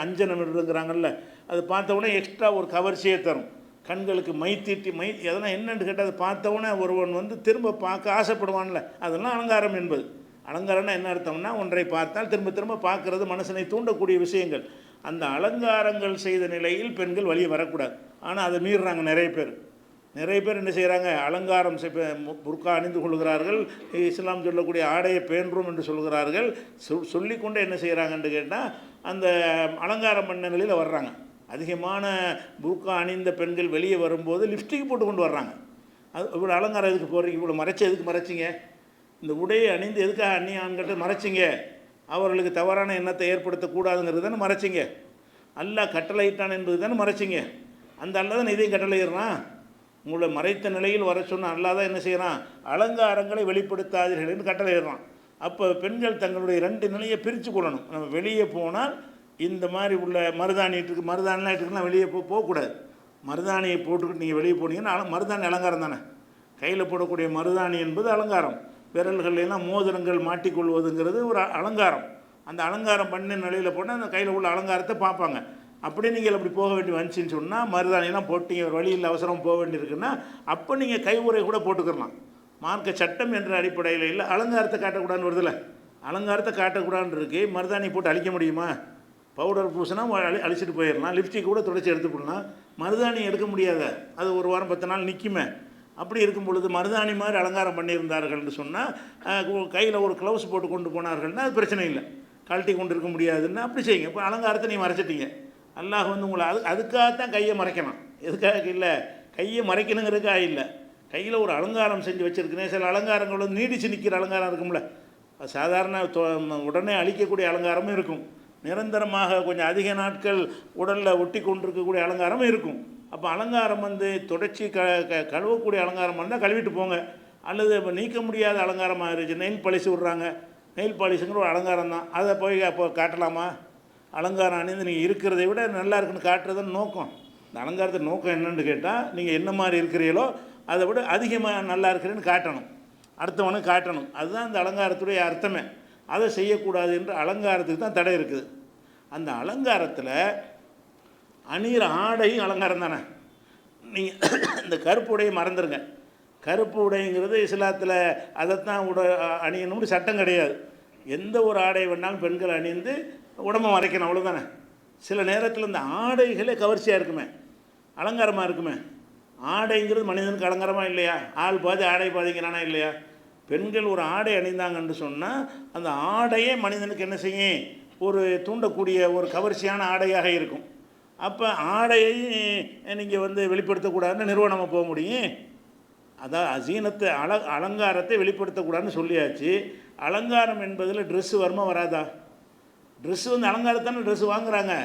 அஞ்சனம் இருக்கிறாங்கல்ல, அது பார்த்தவுடனே எக்ஸ்ட்ரா ஒரு கவர்ச்சியை தரும். கண்களுக்கு மை தீட்டி எதனால் என்னென்னு கேட்டால் அதை பார்த்தவுடனே ஒருவன் திரும்ப பார்க்க ஆசைப்படுவான்ல, அதெல்லாம் அலங்காரம் என்பது. அலங்காரம்னா என்ன அர்த்தம்னா, ஒன்றை பார்த்தால் திரும்ப திரும்ப பார்க்கறது, மனசனை தூண்டக்கூடிய விஷயங்கள். அந்த அலங்காரங்கள் செய்த நிலையில் பெண்கள் வெளியே வரக்கூடாது. ஆனால் அதை மீறுறாங்க நிறைய பேர் என்ன செய்கிறாங்க, அலங்காரம் புர்கா அணிந்து கொள்கிறார்கள், இஸ்லாம் சொல்லக்கூடிய ஆடையை பேன்றோம் என்று சொல்கிறார்கள். சொல்லிக்கொண்டே என்ன செய்கிறாங்கன்னு கேட்டால் அந்த அலங்காரம் பண்ண நிலையில் வர்றாங்க. அதிகமான புர்கா அணிந்த பெண்கள் வெளியே வரும்போது லிப்ஸ்டிக் போட்டு கொண்டு வர்றாங்க. அது இவ்வளோ அலங்காரம் எதுக்கு போடுறீங்க, இவ்வளோ எதுக்கு மறைச்சிங்க, இந்த உடையை அணிந்து எதுக்காக ஆண்கிட்ட மறைச்சிங்க, அவர்களுக்கு தவறான எண்ணத்தை ஏற்படுத்தக்கூடாதுங்கிறது தானே மறைச்சிங்க. அல்லாஹ் கட்டளையிட்டான் என்பது தானே மறைச்சிங்க. அந்த அல்லா தான் இதையும் கட்டளையிடுறான். உங்களை மறைத்த நிலையில் வர சொன்ன அல்லா தான் என்ன செய்கிறான், அலங்காரங்களை வெளிப்படுத்தாதீர்கள் என்று கட்டளையிடுறான். அப்போ பெண்கள் தங்களுடைய 2 நிலையை பிரித்து கொள்ளணும். நம்ம வெளியே போனால் இந்த மாதிரி உள்ள மருதாணிலாம் இட்டுக்குலாம் வெளியே போகக்கூடாது. மருதாணியை போட்டுக்கிட்டு நீங்கள் வெளியே போனீங்கன்னா மருதாணி அலங்காரம் தானே. கையில் போடக்கூடிய மருதாணி என்பது அலங்காரம். விரல்களெல்லாம் மோதிரங்கள் மாட்டிக்கொள்வதுங்கிறது ஒரு அலங்காரம். அந்த அலங்காரம் பண்ண நிலையில் போனால் அந்த கையில் உள்ள அலங்காரத்தை பார்ப்பாங்க. அப்படி நீங்கள் அப்படி போக வேண்டி வந்துச்சின்னு சொன்னால், மருதாணிலாம் போட்டிங்க, ஒரு வழியில் அவசரம் போக வேண்டியிருக்குன்னா அப்போ நீங்கள் கை உரை கூட போட்டுக்கிறலாம். மார்க்க சட்டம் என்ற அடிப்படையில் இல்லை, அலங்காரத்தை காட்டக்கூடாதுன்னு வருதில்ல, அலங்காரத்தை காட்டக்கூடாதுன்னு இருக்குது. மருதாணி போட்டு அழிக்க முடியுமா? பவுடர் பூசினா அழிச்சிட்டு போயிடலாம், லிப்ஸ்டிக் கூட துடைச்சி எடுத்து போடலாம். மருதாணி எடுக்க முடியாத, அது ஒரு வாரம் 10 நாள் நிற்குமே. அப்படி இருக்கும் பொழுது மருதாணி மாதிரி அலங்காரம் பண்ணியிருந்தார்கள்னு சொன்னால், கையில் ஒரு க்ளவுஸ் போட்டு கொண்டு போனார்கள்னால் அது பிரச்சனை இல்லை. கழட்டி கொண்டு இருக்க முடியாதுன்னா அப்படி செய்யுங்க. இப்போ அலங்காரத்தை நீ மறைச்சிட்டீங்க. அல்லாஹ் உங்களை அதுக்காகத்தான் கையை மறைக்கணும். எதுக்காக இல்லை, கையை மறைக்கணுங்கிறதுக்காக இல்லை. கையில் ஒரு அலங்காரம் செஞ்சு வச்சுருக்கேன். சில அலங்காரங்கள் நீடிச்சு நிற்கிற அலங்காரம் இருக்கும்ல, சாதாரண உடனே அழிக்கக்கூடிய அலங்காரமும் இருக்கும். நிரந்தரமாக கொஞ்சம் அதிக நாட்கள் உடலில் ஒட்டி கொண்டிருக்கக்கூடிய அலங்காரமும் இருக்கும். அப்போ அலங்காரம் தொடச்சி கழுவக்கூடிய அலங்காரம் இருந்தால் கழுவிட்டு போங்க. அல்லது இப்போ நீக்க முடியாத அலங்காரமாக இருந்துச்சு, நெயில் பாலிஷ் விட்றாங்க, நெயில் பாலிஷுங்கிற ஒரு அலங்காரம் தான், அதை போய் அப்போ காட்டலாமா? அலங்காரம் அணிந்து நீங்கள் இருக்கிறதை விட நல்லா இருக்குன்னு காட்டுறதுன்னு நோக்கம். இந்த அலங்காரத்தை நோக்கம் என்னென்னு கேட்டால், நீங்கள் என்ன மாதிரி இருக்கிறீங்களோ அதை விட அதிகமாக நல்லா இருக்கிறேன்னு காட்டணும், அடுத்தவனுக்கு காட்டணும். அதுதான் இந்த அலங்காரத்துடைய அர்த்தமே. அதை செய்யக்கூடாது என்று அலங்காரத்துக்கு தான் தடை இருக்குது. அந்த அலங்காரத்தில் அணிகிற ஆடையும் அலங்காரம் தானே. நீங்கள் இந்த கருப்பு உடையை மறந்துடுங்க. கருப்பு உடைங்கிறது இஸ்லாத்தில் அதைத்தான் அணியணும்னு சட்டம் கிடையாது. எந்த ஒரு ஆடை வேணாலும் பெண்கள் அணிந்து உடம்பை மறைக்கணும், அவ்வளோதானே. சில நேரத்தில் இந்த ஆடைகளே கவர்ச்சியாக இருக்குமே, அலங்காரமாக இருக்குமே. ஆடைங்கிறது மனிதனுக்கு அலங்காரமாக இல்லையா? ஆள் பாதி ஆடை பாதிக்கிறானா இல்லையா? பெண்கள் ஒரு ஆடை அணிந்தாங்கன்னு சொன்னால் அந்த ஆடையே மனிதனுக்கு என்ன செய்யும், ஒரு தூண்டக்கூடிய ஒரு கவர்ச்சியான ஆடையாக இருக்கும். அப்போ ஆடையை நீங்கள் வெளிப்படுத்தக்கூடாதுன்னு நிறுவனமாக போக முடியும். அதான் அசீனத்தை அலங்காரத்தை வெளிப்படுத்தக்கூடாதுன்னு சொல்லியாச்சு. அலங்காரம் என்பதில் ட்ரெஸ்ஸு வருமா வராதா? ட்ரெஸ்ஸு வந்து அலங்காரத்தானே ட்ரெஸ்ஸு வாங்குகிறாங்க.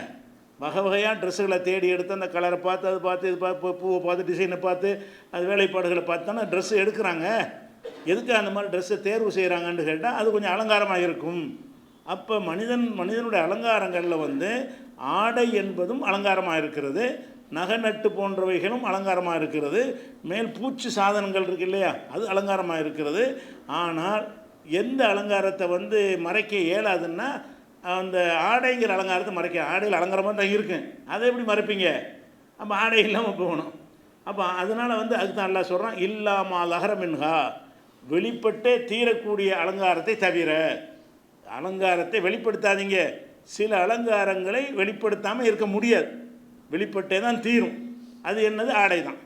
வகை வகையாக ட்ரெஸ்ஸுகளை தேடி எடுத்து அந்த கலரை பார்த்து அது பார்த்து இது பார்த்து பூவை பார்த்து டிசைனை பார்த்து அது வேலைப்பாடுகளை பார்த்து தானே ட்ரெஸ்ஸு எடுக்கிறாங்க. எதுக்கு அந்த மாதிரி ட்ரெஸ்ஸை தேர்வு செய்கிறாங்கன்னு கேட்டால் அது கொஞ்சம் அலங்காரமாக இருக்கும். அப்போ மனிதனுடைய அலங்காரங்களில் வந்து ஆடை என்பதும் அலங்காரமாக இருக்கிறது, நகை நட்டு போன்றவைகளும் அலங்காரமாக இருக்கிறது, மேல் பூச்சி சாதனங்கள் இருக்கு இல்லையா, அது அலங்காரமாக இருக்கிறது. ஆனால் எந்த அலங்காரத்தை வந்து மறைக்க இயலாதுன்னா அந்த ஆடைங்கிற அலங்காரத்தை மறைக்க, ஆடையில் அலங்காரமாக தான் இருக்கு, அதை எப்படி மறைப்பீங்க? அப்போ ஆடை இல்லாமல் போகணும். அப்போ அதனால் வந்து அதுக்கு தான் எல்லாம் சொல்கிறான், இல்லாமா லஹரமின்ஹா, வெளிப்பட்டே தீரக்கூடிய அலங்காரத்தை தவிர. அலங்காரத்தை வெளிப்படுத்தாதீங்க. சில அலங்காரங்களை வெளிப்படுத்தாமல் இருக்க முடியாது, வெளிப்பட்டே தான் தீரும். அது என்னது? ஆடை தான்.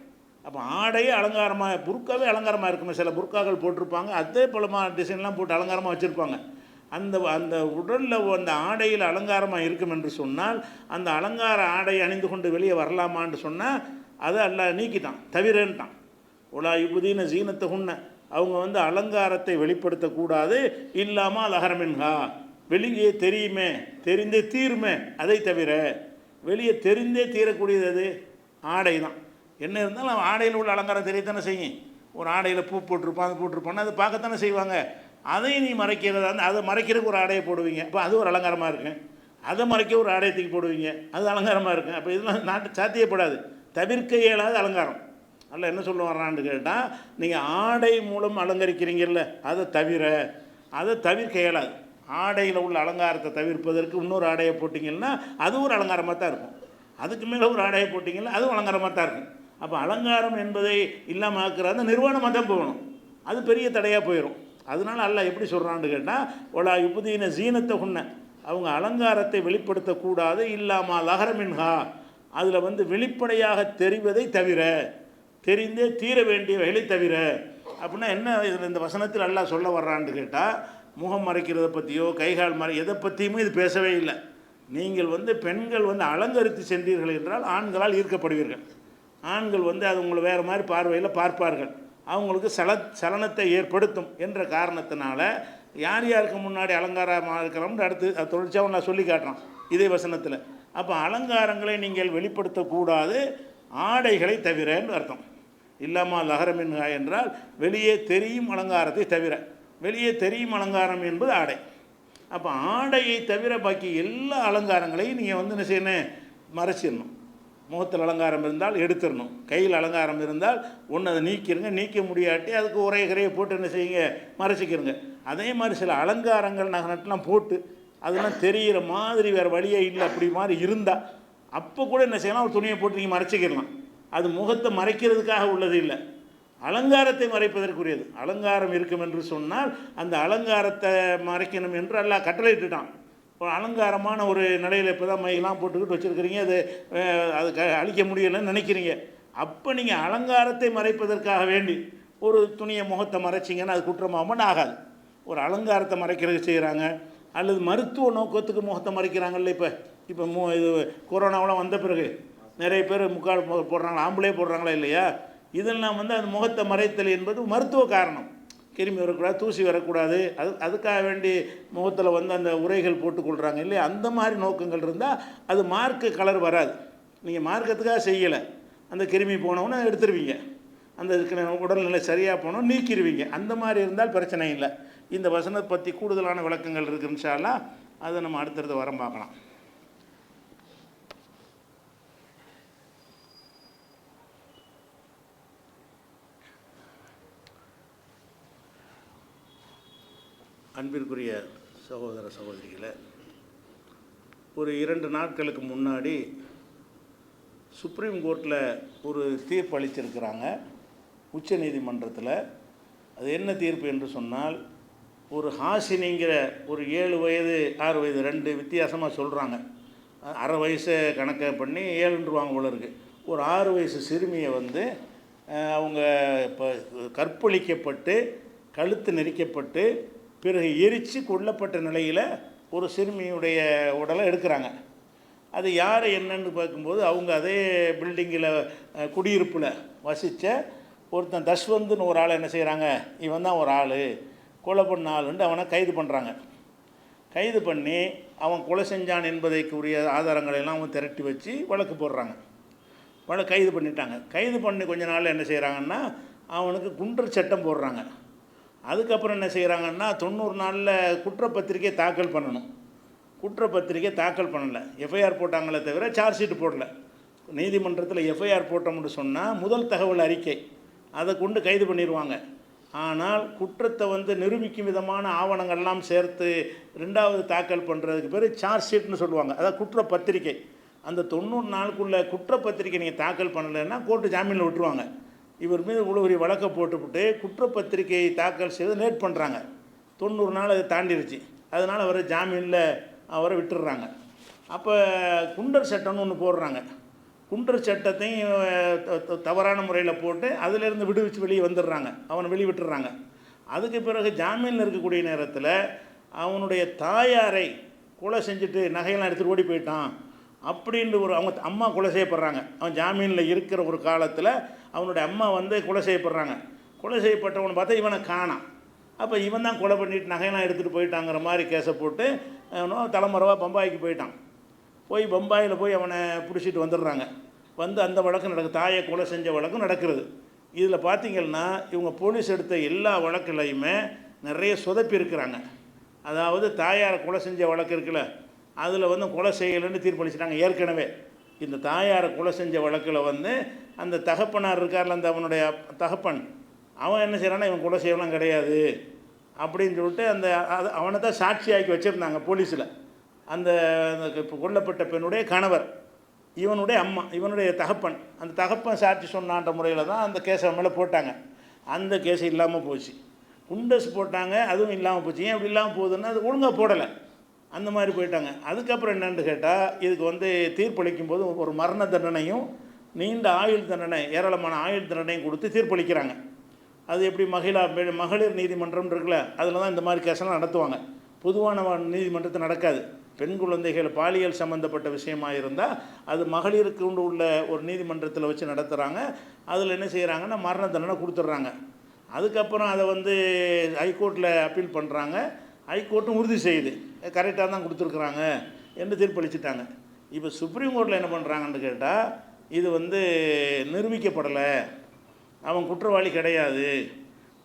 அப்போ ஆடையே அலங்காரமாக, புர்காவே அலங்காரமாக இருக்குமே. சில புர்காக்கள் போட்டிருப்பாங்க, அதே போலமாக டிசைன்லாம் போட்டு அலங்காரமாக வச்சுருப்பாங்க. அந்த அந்த உடலில் அந்த ஆடையில் அலங்காரமாக இருக்கும் என்று சொன்னால் அந்த அலங்கார ஆடை அணிந்து கொண்டு வெளியே வரலாமான்னு சொன்னால் அதை எல்லாம் நீக்கிட்டான், தவிரன்ட்டான். உலா யுபுதீன ஜீனத்தை உண்ண, அவங்க வந்து அலங்காரத்தை வெளிப்படுத்தக்கூடாது. இல்லாமல் லஹரமின்ஹா, வெளியே தெரியுமே, தெரிந்தே தீருமே, அதை தவிர. வெளியே தெரிந்தே தீரக்கூடியது அது ஆடை தான். என்ன இருந்தாலும் ஆடையில் உள்ள அலங்காரம் தெரியத்தானே செய்யும். ஒரு ஆடையில் பூ போட்டிருப்பான், அது போட்டிருப்பான்னு அதை பார்க்கத்தானே செய்வாங்க. அதையும் நீ மறைக்கிறதா, அதை மறைக்கிறதுக்கு ஒரு ஆடையை போடுவீங்க, அப்போ அது ஒரு அலங்காரமாக இருக்கும். அதை மறைக்க ஒரு ஆடையை தூக்கி போடுவீங்க, அது அலங்காரமாக இருக்கும். அப்போ இதெல்லாம் நாட்டு சாத்தியப்படாது, தவிர்க்க இயலாத அலங்காரம். அல்ல என்ன சொல்ல வர்றான்னு கேட்டால், நீங்கள் ஆடை மூலம் அலங்கரிக்கிறீங்கல்ல, அதை தவிர, அதை தவிர்க்க இயலாது. ஆடையில் உள்ள அலங்காரத்தை தவிர்ப்பதற்கு இன்னொரு ஆடையை போட்டிங்கன்னா அது ஒரு அலங்காரமாக தான் இருக்கும். அதுக்கு மேலே ஒரு ஆடையை போட்டிங்கன்னா அதுவும் அலங்காரமாக தான் இருக்கும். அப்போ அலங்காரம் என்பதை இல்லாமல் ஆக்குறாங்க, நிர்வாணமாக தான் போகணும், அது பெரிய தடையாக போயிடும். அதனால் அல்லாஹ் எப்படி சொல்கிறான்னு கேட்டால், ஒலா யுபுதீன ஜீனத்தை உண்ண, அவங்க அலங்காரத்தை வெளிப்படுத்தக்கூடாது. இல்லாமல் லஹரமின்ஹா, அதில் வந்து வெளிப்படையாக தெரிவதை தவிர, தெரிந்தே தீர வேண்டியவைகளை தவிர. அப்படின்னா என்ன இதில் இந்த வசனத்தில் அல்லாஹ் சொல்ல வர்றான்னு கேட்டால், முகம் மறைக்கிறத பற்றியோ கைகால் எதை பற்றியுமே இது பேசவே இல்லை. நீங்கள் வந்து பெண்கள் வந்து அலங்கரித்து சென்றீர்கள் என்றால் ஆண்களால் ஈர்க்கப்படுவீர்கள். ஆண்கள் வந்து அது உங்களை வேறு மாதிரி பார்வையில் பார்ப்பார்கள், அவங்களுக்கு சலனத்தை ஏற்படுத்தும் என்ற காரணத்தினால யார் யாருக்கு முன்னாடி அலங்காரமாக இருக்கிறோம்னு அடுத்து அது தொடர்ச்சியாக நான் சொல்லி காட்டுறோம் இதே வசனத்தில். அப்போ அலங்காரங்களை நீங்கள் வெளிப்படுத்தக்கூடாது, ஆடைகளை தவிரன்னு அர்த்தம். இல்லாமல் லஹரமின்ஹா என்றால் வெளியே தெரியும் அலங்காரத்தை தவிர. வெளியே தெரியும் அலங்காரம் என்பது ஆடை. அப்போ ஆடையை தவிர பாக்கி எல்லா அலங்காரங்களையும் நீங்கள் வந்து என்ன செய்யணும்? மறைச்சிடணும். முகத்தில் அலங்காரம் இருந்தால் எடுத்துடணும், கையில் அலங்காரம் இருந்தால் ஒன்று அதை நீக்கிடுங்க, நீக்க முடியாட்டி அதுக்கு ஒரே கரையை போட்டு என்ன செய்யுங்க? மறைச்சிக்கிறங்க. அதே மாதிரி சில அலங்காரங்கள் நகனட்டெலாம் போட்டு அதெல்லாம் தெரிகிற மாதிரி வேறு வழியே இல்லை அப்படி மாதிரி இருந்தால் அப்போ கூட என்ன செய்யலாம்? ஒரு துணியை போட்டு நீங்கள் மறைச்சிக்கிடலாம். அது முகத்தை மறைக்கிறதுக்காக உள்ளது இல்லை, அலங்காரத்தை மறைப்பதற்குரியது. அலங்காரம் இருக்கும் என்று சொன்னால் அந்த அலங்காரத்தை மறைக்கணும் என்று அல்லாஹ் கட்டளையிட்டுட்டான். ஒரு அலங்காரமான ஒரு நிலையில் இப்போ தான் மையெல்லாம் போட்டுக்கிட்டு வச்சுருக்கிறீங்க, அது அழிக்க முடியலைன்னு நினைக்கிறீங்க. அப்போ நீங்கள் அலங்காரத்தை மறைப்பதற்காக வேண்டி ஒரு துணியை முகத்தை மறைச்சிங்கன்னா அது குற்றமாமன்னு ஆகாது. ஒரு அலங்காரத்தை மறைக்கிறதுக்கு செய்கிறாங்க, அல்லது மருத்துவ நோக்கத்துக்கு முகத்தை மறைக்கிறாங்கல்ல. இப்போ இது கொரோனாவெலாம் வந்த பிறகு நிறைய பேர் முக்கால் போடுறாங்களா, ஆம்பளே போடுறாங்களா இல்லையா? இதெல்லாம் வந்து அந்த முகத்தை மறைத்தல் என்பது மருத்துவ காரணம். கிருமி வரக்கூடாது, தூசி வரக்கூடாது, அதுக்காக வேண்டி முகத்தில் வந்து அந்த உரைகள் போட்டுக்கொள்கிறாங்க இல்லையா? அந்த மாதிரி நோக்கங்கள் இருந்தால் அது மார்க்கு கலர் வராது. நீங்கள் மார்க்கத்துக்காக செய்யலை, அந்த கிருமி போனவுன்னு எடுத்துருவீங்க, அந்த உடல்நிலை சரியாக போனோம் நீக்கிடுவீங்க. அந்த மாதிரி இருந்தால் பிரச்சனை இல்லை. இந்த வசனத்தை பற்றி கூடுதலான விளக்கங்கள் இருக்குது இன்ஷா அல்லாஹ், அதை நம்ம அடுத்தடுத்த வாரம் பார்க்கலாம். அன்பிற்குரிய சகோதர சகோதரிகளை, ஒரு 2 நாட்களுக்கு முன்னாடி சுப்ரீம் கோர்ட்டில் ஒரு தீர்ப்பு அளிச்சிருக்கிறாங்க உச்ச நீதிமன்றத்தில். அது என்ன தீர்ப்பு என்று சொன்னால், ஒரு ஹாசினிங்கிற ஒரு 7 வயது 6 வயது 2 வித்தியாசமாக சொல்கிறாங்க. அரை வயசை கணக்கை பண்ணி 7ன்றுவாங்க போல இருக்குது. ஒரு 6 வயசு சிறுமியை வந்து அவங்க இப்போ கற்பழிக்கப்பட்டு கழுத்து நெரிக்கப்பட்டு பிறகு எரித்து கொல்லப்பட்ட நிலையில் ஒரு சிறுமியுடைய உடலை எடுக்கிறாங்க. அது யார் என்னன்னு பார்க்கும்போது அவங்க அதே பில்டிங்கில் குடியிருப்பில் வசித்த ஒருத்தன் தஷ்வந்துன்னு ஒரு ஆளை என்ன செய்கிறாங்க, இவன் தான் ஒரு ஆள் கொலை பண்ண ஆளுன்ட்டு அவனை கைது பண்ணுறாங்க. கைது பண்ணி அவன் கொலை செஞ்சான் என்பதைக்குரிய ஆதாரங்களெல்லாம் அவன் திரட்டி வச்சு வழக்கு போடுறாங்க. கைது பண்ணிட்டாங்க. கைது பண்ணி கொஞ்ச நாள் என்ன செய்கிறாங்கன்னா அவனுக்கு குண்டர் சட்டம் போடுறாங்க. அதுக்கப்புறம் என்ன செய்கிறாங்கன்னா 90 நாளில் குற்றப்பத்திரிக்கை தாக்கல் பண்ணணும். குற்றப்பத்திரிக்கை தாக்கல் பண்ணலை, எஃப்ஐஆர் போட்டாங்களே தவிர சார்ஜ் ஷீட் போடல. நீதிமன்றத்தில் எஃப்ஐஆர் போட்டோம்னு சொன்னால் முதல் தகவல் அறிக்கை அதை கொண்டு கைது பண்ணிடுவாங்க. ஆனால் குற்றத்தை வந்து நிரூபிக்கும் விதமான ஆவணங்கள்லாம் சேர்த்து 2வது தாக்கல் பண்ணுறதுக்கு பேர் சார்ஜ் ஷீட்னு சொல்லுவாங்க. அதாவது குற்றப்பத்திரிக்கை. அந்த 90 நாளுக்குள்ளே குற்றப்பத்திரிக்கை நீங்கள் தாக்கல் பண்ணலைன்னா கோர்ட்டு ஜாமீனில் விட்டுருவாங்க. இவர் மீது உள்ள வழக்கை போட்டுவிட்டு குற்றப்பத்திரிகையை தாக்கல் செய்து லேட் பண்ணுறாங்க. 90 நாள் அது தாண்டிடுச்சு. அதனால் அவரை ஜாமீனில் அவரை விட்டுடுறாங்க. அப்போ குண்டர் சட்டம்னு ஒன்று போடுறாங்க. குண்டர் சட்டத்தையும் தவறான முறையில் போட்டு அதிலேருந்து விடுவிச்சு வெளியே வந்துடுறாங்க, அவனை வெளியே விட்டுடுறாங்க. அதுக்கு பிறகு ஜாமீனில் இருக்கக்கூடிய நேரத்தில் அவனுடைய தாயாரை கொலை செஞ்சுட்டு நகையெல்லாம் எடுத்துகிட்டு ஓடி போயிட்டான் அப்படின்ற ஒரு அவங்க அம்மா கொலை செய்யப்படுறாங்க. அவன் ஜாமீனில் இருக்கிற ஒரு காலத்தில் அவனுடைய அம்மா வந்து கொலை செய்யப்படுறாங்க. கொலை செய்யப்பட்டவனை பார்த்தா இவனை காணாம். அப்போ இவன் தான் கொலை பண்ணிட்டு நகையெல்லாம் எடுத்துகிட்டு போயிட்டாங்கிற மாதிரி கேஸை போட்டு அவனும் தலைமறைவாக பம்பாய்க்கு போயிட்டான். பம்பாயில் போய் அவனை பிடிச்சிட்டு வந்துடுறாங்க. வந்து அந்த வழக்கு நடக்குது, தாயை கொலை செஞ்ச வழக்கு நடக்கிறது. இதில் பார்த்திங்கன்னா இவங்க போலீஸ் எடுத்த எல்லா வழக்குலையுமே நிறைய சொதப்பி இருக்கிறாங்க. அதாவது தாயாரை கொலை செஞ்ச வழக்கு இருக்குல்ல, அதில் வந்து கொலை செய்யலைன்னு தீர்ப்பளிச்சிட்டாங்க. ஏற்கனவே இந்த தாயாரை கொலை செஞ்ச வழக்கில் வந்து அந்த தகப்பனார் இருக்கார்ல, அந்த அவனுடைய தகப்பன், அவன் என்ன செய்கிறான்னா இவன் கொலை செய்யலாம் கிடையாது அப்படின்னு சொல்லிட்டு அந்த அவனை தான் சாட்சியாக்கி வச்சுருந்தாங்க போலீஸில். அந்த இப்போ கொல்லப்பட்ட பெண்ணுடைய கணவர், இவனுடைய அம்மா, இவனுடைய தகப்பன், அந்த தகப்பன் சாட்சி சொன்னான்ற முறையில் தான் அந்த கேஸை மேலே போட்டாங்க. அந்த கேஸ் இல்லாமல் போச்சு. குண்டஸ் போட்டாங்க, அதுவும் இல்லாமல் போச்சு. ஏன் அப்படி இல்லாமல் போகுதுன்னா அது ஒழுங்காக போடலை, அந்த மாதிரி போயிட்டாங்க. அதுக்கப்புறம் என்னென்னு கேட்டால் இதுக்கு வந்து தீர்ப்பளிக்கும் போது ஒரு மரண தண்டனையும் நீண்ட ஆயுள் தண்டனை, ஏராளமான ஆயுள் தண்டனையும் கொடுத்து தீர்ப்பளிக்கிறாங்க. அது எப்படி மகளிர் நீதிமன்றம் இருக்குல்ல, அதில் தான் இந்த மாதிரி கேஸெல்லாம் நடத்துவாங்க. பொதுவான நீதிமன்றத்தில் நடக்காது. பெண் குழந்தைகள் பாலியல் சம்மந்தப்பட்ட விஷயமாக இருந்தால் அது மகளிருக்கு உள்ள ஒரு நீதிமன்றத்தில் வச்சு நடத்துகிறாங்க. அதில் என்ன செய்கிறாங்கன்னா மரண தண்டனை கொடுத்துட்றாங்க. அதுக்கப்புறம் அதை வந்து ஹைகோர்ட்டில் அப்பீல் பண்ணுறாங்க. ஹைகோர்ட்டும் உறுதி செய்யுது கரெக்டாக தான் கொடுத்துருக்குறாங்க என்று தீர்ப்பளிச்சிட்டாங்க. இப்போ சுப்ரீம் கோர்ட்டில் என்ன பண்ணுறாங்கன்னு கேட்டால் இது வந்து நிரூபிக்கப்படலை, அவன் குற்றவாளி கிடையாது,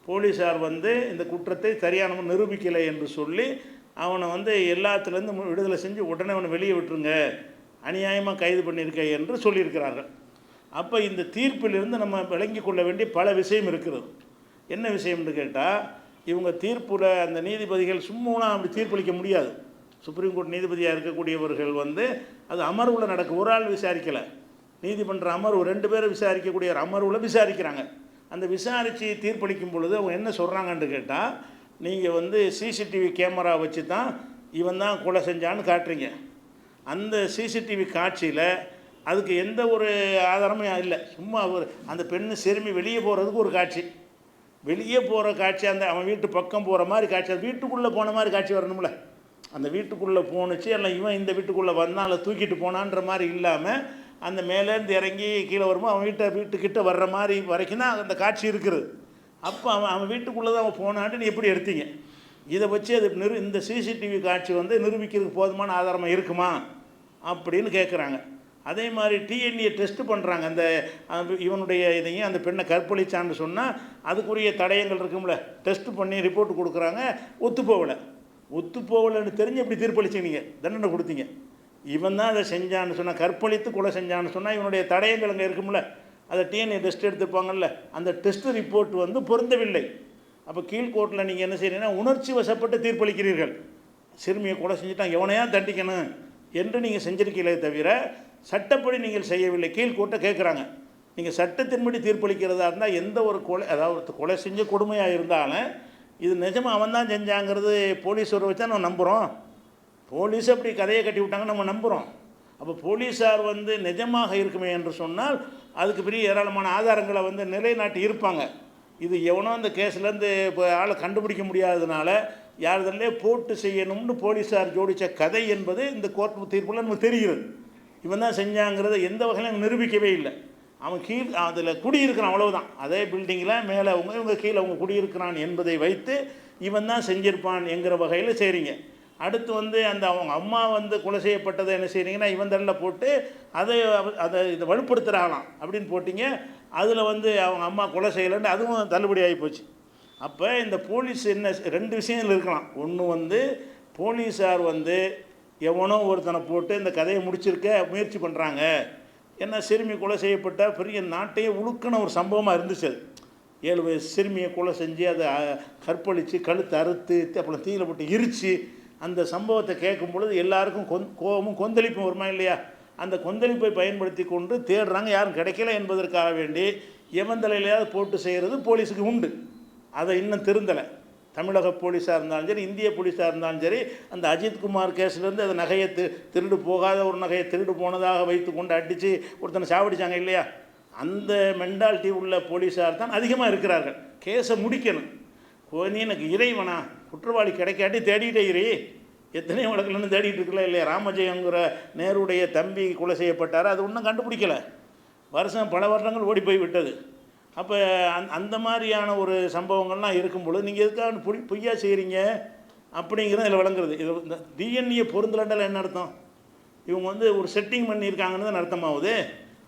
போலீஸார் வந்து இந்த குற்றத்தை சரியான நிரூபிக்கலை என்று சொல்லி அவனை வந்து எல்லாத்துலேருந்து விடுதலை செஞ்சு உடனே அவனை வெளியே விட்டுருங்க, அநியாயமாக கைது பண்ணியிருக்க என்று சொல்லியிருக்கிறார்கள். அப்போ இந்த தீர்ப்பிலிருந்து நம்ம விளங்கி கொள்ள வேண்டிய பல விஷயம் இருக்கிறது. என்ன விஷயம்னு கேட்டால் இவங்க தீர்ப்பில் அந்த நீதிபதிகள் சும்மா அப்படி தீர்ப்பளிக்க முடியாது. சுப்ரீம் கோர்ட் நீதிபதியாக இருக்கக்கூடியவர்கள் வந்து அது அமர்வில் நடக்க, ஒரு ஆள் விசாரிக்கலை, நீதிமன்ற அமர்வு 2 பேரை விசாரிக்கக்கூடிய ஒரு அமர்வில் விசாரிக்கிறாங்க. அந்த விசாரித்து தீர்ப்பளிக்கும் பொழுது அவங்க என்ன சொல்கிறாங்கன்னு கேட்டால் நீங்கள் வந்து சிசிடிவி கேமரா வச்சு தான் இவன் தான் கொலை செஞ்சான்னு காட்டுறீங்க. அந்த சிசிடிவி காட்சியில் அதுக்கு எந்த ஒரு ஆதாரமும் இல்லை. சும்மா ஒரு அந்த பெண்ணு சிறுமி வெளியே போகிறதுக்கு ஒரு காட்சி, வெளியே போகிற காட்சி, அந்த அவன் வீட்டு பக்கம் போகிற மாதிரி காட்சி, அது வீட்டுக்குள்ளே போன மாதிரி காட்சி வரணும்ல. அந்த வீட்டுக்குள்ளே போணுச்சு, இல்லை இவன் இந்த வீட்டுக்குள்ளே வந்தான் இல்லை தூக்கிட்டு போனான்ற மாதிரி இல்லாமல் அந்த மேலேருந்து இறங்கி கீழே வரும்போது அவன் வீட்டுக்கிட்ட வர்ற மாதிரி வரைக்கும் தான் அந்த காட்சி இருக்குது. அப்போ அவன் வீட்டுக்குள்ளே தான் அவன் போனான்ட்டு நீ எப்படி எடுத்தீங்க? இதை வச்சு அது இந்த சிசிடிவி காட்சி வந்து நிரூபிக்கிறதுக்கு போதுமான ஆதாரமாக இருக்குமா அப்படின்னு கேட்குறாங்க. அதே மாதிரி டிஎன்ஏ டெஸ்ட்டு பண்ணுறாங்க. அந்த இவனுடைய இதையும் அந்த பெண்ணை கற்பழிச்சான்னு சொன்னால் அதுக்குரிய தடயங்கள் இருக்கும்ல, டெஸ்ட்டு பண்ணி ரிப்போர்ட் கொடுக்குறாங்க. ஒத்துப்போகலைன்னு தெரிஞ்சு எப்படி தீர்ப்பளிச்சிங்க, நீங்கள் தண்டனை கொடுத்தீங்க. இவன் தான் அதை செஞ்சான்னு சொன்னால், கற்பழித்து கொலை செஞ்சான்னு சொன்னால் இவனுடைய தடயங்கள் அங்கே இருக்கும்ல, அதை டிஎன்ஏ டெஸ்ட் எடுத்துப்பாங்கல்ல, அந்த டெஸ்ட் ரிப்போர்ட் வந்து பொருந்தவில்லை. அப்போ கீழ்கோர்ட்டில் நீங்கள் என்ன செய்றீங்கன்னா உணர்ச்சி வசப்பட்டு தீர்ப்பளிக்கிறீர்கள். சிறுமியை கொலை செஞ்சுட்டான், எவனையா தண்டிக்கணும் என்று நீங்கள் செஞ்சிருக்கீங்களே தவிர சட்டப்படி நீங்கள் செய்யவில்லை. கீழ்கோர்ட்டை கேட்குறாங்க, நீங்கள் சட்டத்தின்படி தீர்ப்பளிக்கிறதா இருந்தால் எந்த ஒரு கொலை, அதாவது கொலை செஞ்ச கொடுமையாக இருந்தாலும் இது நிஜமாக அவன் தான் செஞ்சாங்கிறது போலீஸ் வர வச்சா நம்ம நம்புகிறோம். போலீஸ் அப்படி கதையை கட்டி விட்டாங்க, நம்ம நம்புகிறோம். அப்போ போலீஸார் வந்து நிஜமாக இருக்குமே என்று சொன்னால் அதுக்கு பெரிய ஏராளமான ஆதாரங்களை வந்து நிலைநாட்டி இருப்பாங்க. இது எவனோ அந்த கேஸ்லேருந்து இப்போ ஆளை கண்டுபிடிக்க முடியாததுனால யாருதல்லே போட்டு செய்யணும்னு போலீஸார் ஜோடித்த கதை என்பது இந்த கோர்ட் தீர்ப்பில் நமக்கு தெரிகிறது. இவன் தான் செஞ்சாங்கிறத எந்த வகையிலும் நிரூபிக்கவே இல்லை. அவன் அதில் குடியிருக்கிறான், அவ்வளவுதான். அதே பில்டிங்கில் மேலே இவங்க கீழே அவங்க குடியிருக்கிறான் என்பதை வைத்து இவன் தான் செஞ்சிருப்பான் என்கிற வகையில் செய்கிறீங்க. அடுத்து அவங்க அம்மா கொலை செய்யப்பட்டதை என்ன செய்கிறீங்கன்னா இவன் தண்டில் போட்டு அதை இதை வலுப்படுத்துகிறாங்களாம் அப்படின்னு போட்டிங்க. அதில் அவங்க அம்மா கொலை செய்யலைன்னு அதுவும் தள்ளுபடி ஆகி போச்சு. அப்போ இந்த போலீஸ் என்ன 2 விஷயங்கள் இருக்கலாம். ஒன்று போலீஸார் எவனோ ஒருத்தனை போட்டு இந்த கதையை முடிச்சிருக்க முயற்சி பண்ணுறாங்க. ஏன்னா சிறுமி கொலை செய்யப்பட்ட பெரிய நாட்டையே உழுக்கின ஒரு சம்பவமாக இருந்துச்சு. அது 7 வயசு சிறுமியை கொலை செஞ்சு அதை கற்பழித்து கழுத்து அறுத்து அப்புறம் தீயில போட்டு எரித்து அந்த சம்பவத்தை கேட்கும் பொழுது எல்லாருக்கும் கோபமும் கொந்தளிப்பும் வருமா இல்லையா? அந்த கொந்தளிப்பை பயன்படுத்தி கொண்டு தேடுறாங்க, யாரும் கிடைக்கல என்பதற்காக வேண்டி எவன் தலையிலையாவது போட்டு செய்கிறது போலீஸுக்கு உண்டு. அதை இன்னும் திருந்தலை. தமிழக போலீஸாக இருந்தாலும் சரி, இந்திய போலீஸாக இருந்தாலும் சரி, அந்த அஜித்குமார் கேஸ்லேருந்து அந்த நகையை திருடு போகாத ஒரு நகையை திருடு போனதாக வைத்து கொண்டு அடித்து ஒருத்தனை சாவடிச்சாங்க இல்லையா? அந்த மென்டாலிட்டி உள்ள போலீஸார் தான் அதிகமாக இருக்கிறார்கள். கேஸை முடிக்கணும். நீ எனக்கு இறைவனா, குற்றவாளி கிடைக்காட்டி தேடிட்டே இரு. எத்தனையோ வழக்குலன்னு தேடிட்டு இருக்கல இல்லையா? ராமஜெயங்கிற நேருடைய தம்பி கொலை செய்யப்பட்டார், அது ஒன்றும் கண்டுபிடிக்கலை. பல வருடங்கள் ஓடி போய் விட்டது. அப்போ அந்த மாதிரியான ஒரு சம்பவங்கள்லாம் இருக்கும் பொழுது நீங்கள் எதுக்காக பொய்யா செய்கிறீங்க அப்படிங்கிறது இதில் விளங்குறது. இது இந்த டிஎன்ஏ பொருந்தலண்டல் என்ன அர்த்தம்? இவங்க ஒரு செட்டிங் பண்ணியிருக்காங்கன்னு தான் அர்த்தமாகுது.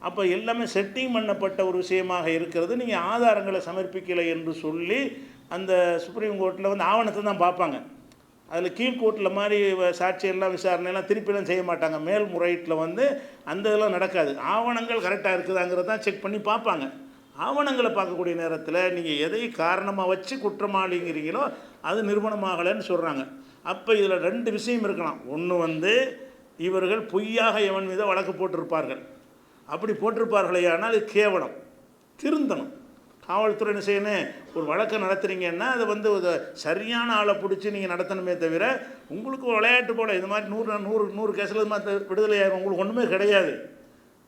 அப்போ எல்லாமே செட்டிங் பண்ணப்பட்ட ஒரு விஷயமாக இருக்கிறது. நீங்கள் ஆதாரங்களை சமர்ப்பிக்கலை என்று சொல்லி அந்த சுப்ரீம் கோர்ட்டில் ஆவணத்தை தான் பார்ப்பாங்க. அதில் கீழ்கோர்ட்டில் மாதிரி சாட்சியெல்லாம் விசாரணையெல்லாம் திருப்பிலாம் செய்ய மாட்டாங்க. மேல்முறையீட்டில் அந்த இதெல்லாம் நடக்காது. ஆவணங்கள் கரெக்டாக இருக்குதாங்கிறத தான் செக் பண்ணி பார்ப்பாங்க. ஆவணங்களை பார்க்கக்கூடிய நேரத்தில் நீங்கள் எதை காரணமாக வச்சு குற்றமாளிங்கிறீங்களோ அது நிரூபணமாகலைன்னு சொல்கிறாங்க. அப்போ இதில் 2 விஷயம் இருக்கலாம். ஒன்று இவர்கள் பொய்யாக எவன் மீது வழக்கு போட்டிருப்பார்கள். அப்படி போட்டிருப்பார்களே ஆனால் அது கேவலம், திருந்தணும். காவல்துறை என்ன செய்யணும்? ஒரு வழக்கை நடத்துகிறீங்கன்னா அதை சரியான ஆளை பிடிச்சி நீங்கள் நடத்தணுமே தவிர உங்களுக்கு விளையாட்டு போல் இது மாதிரி 100 கேஸில் இது மாதிரி விடுதலை ஆகும் உங்களுக்கு ஒன்றுமே கிடையாது.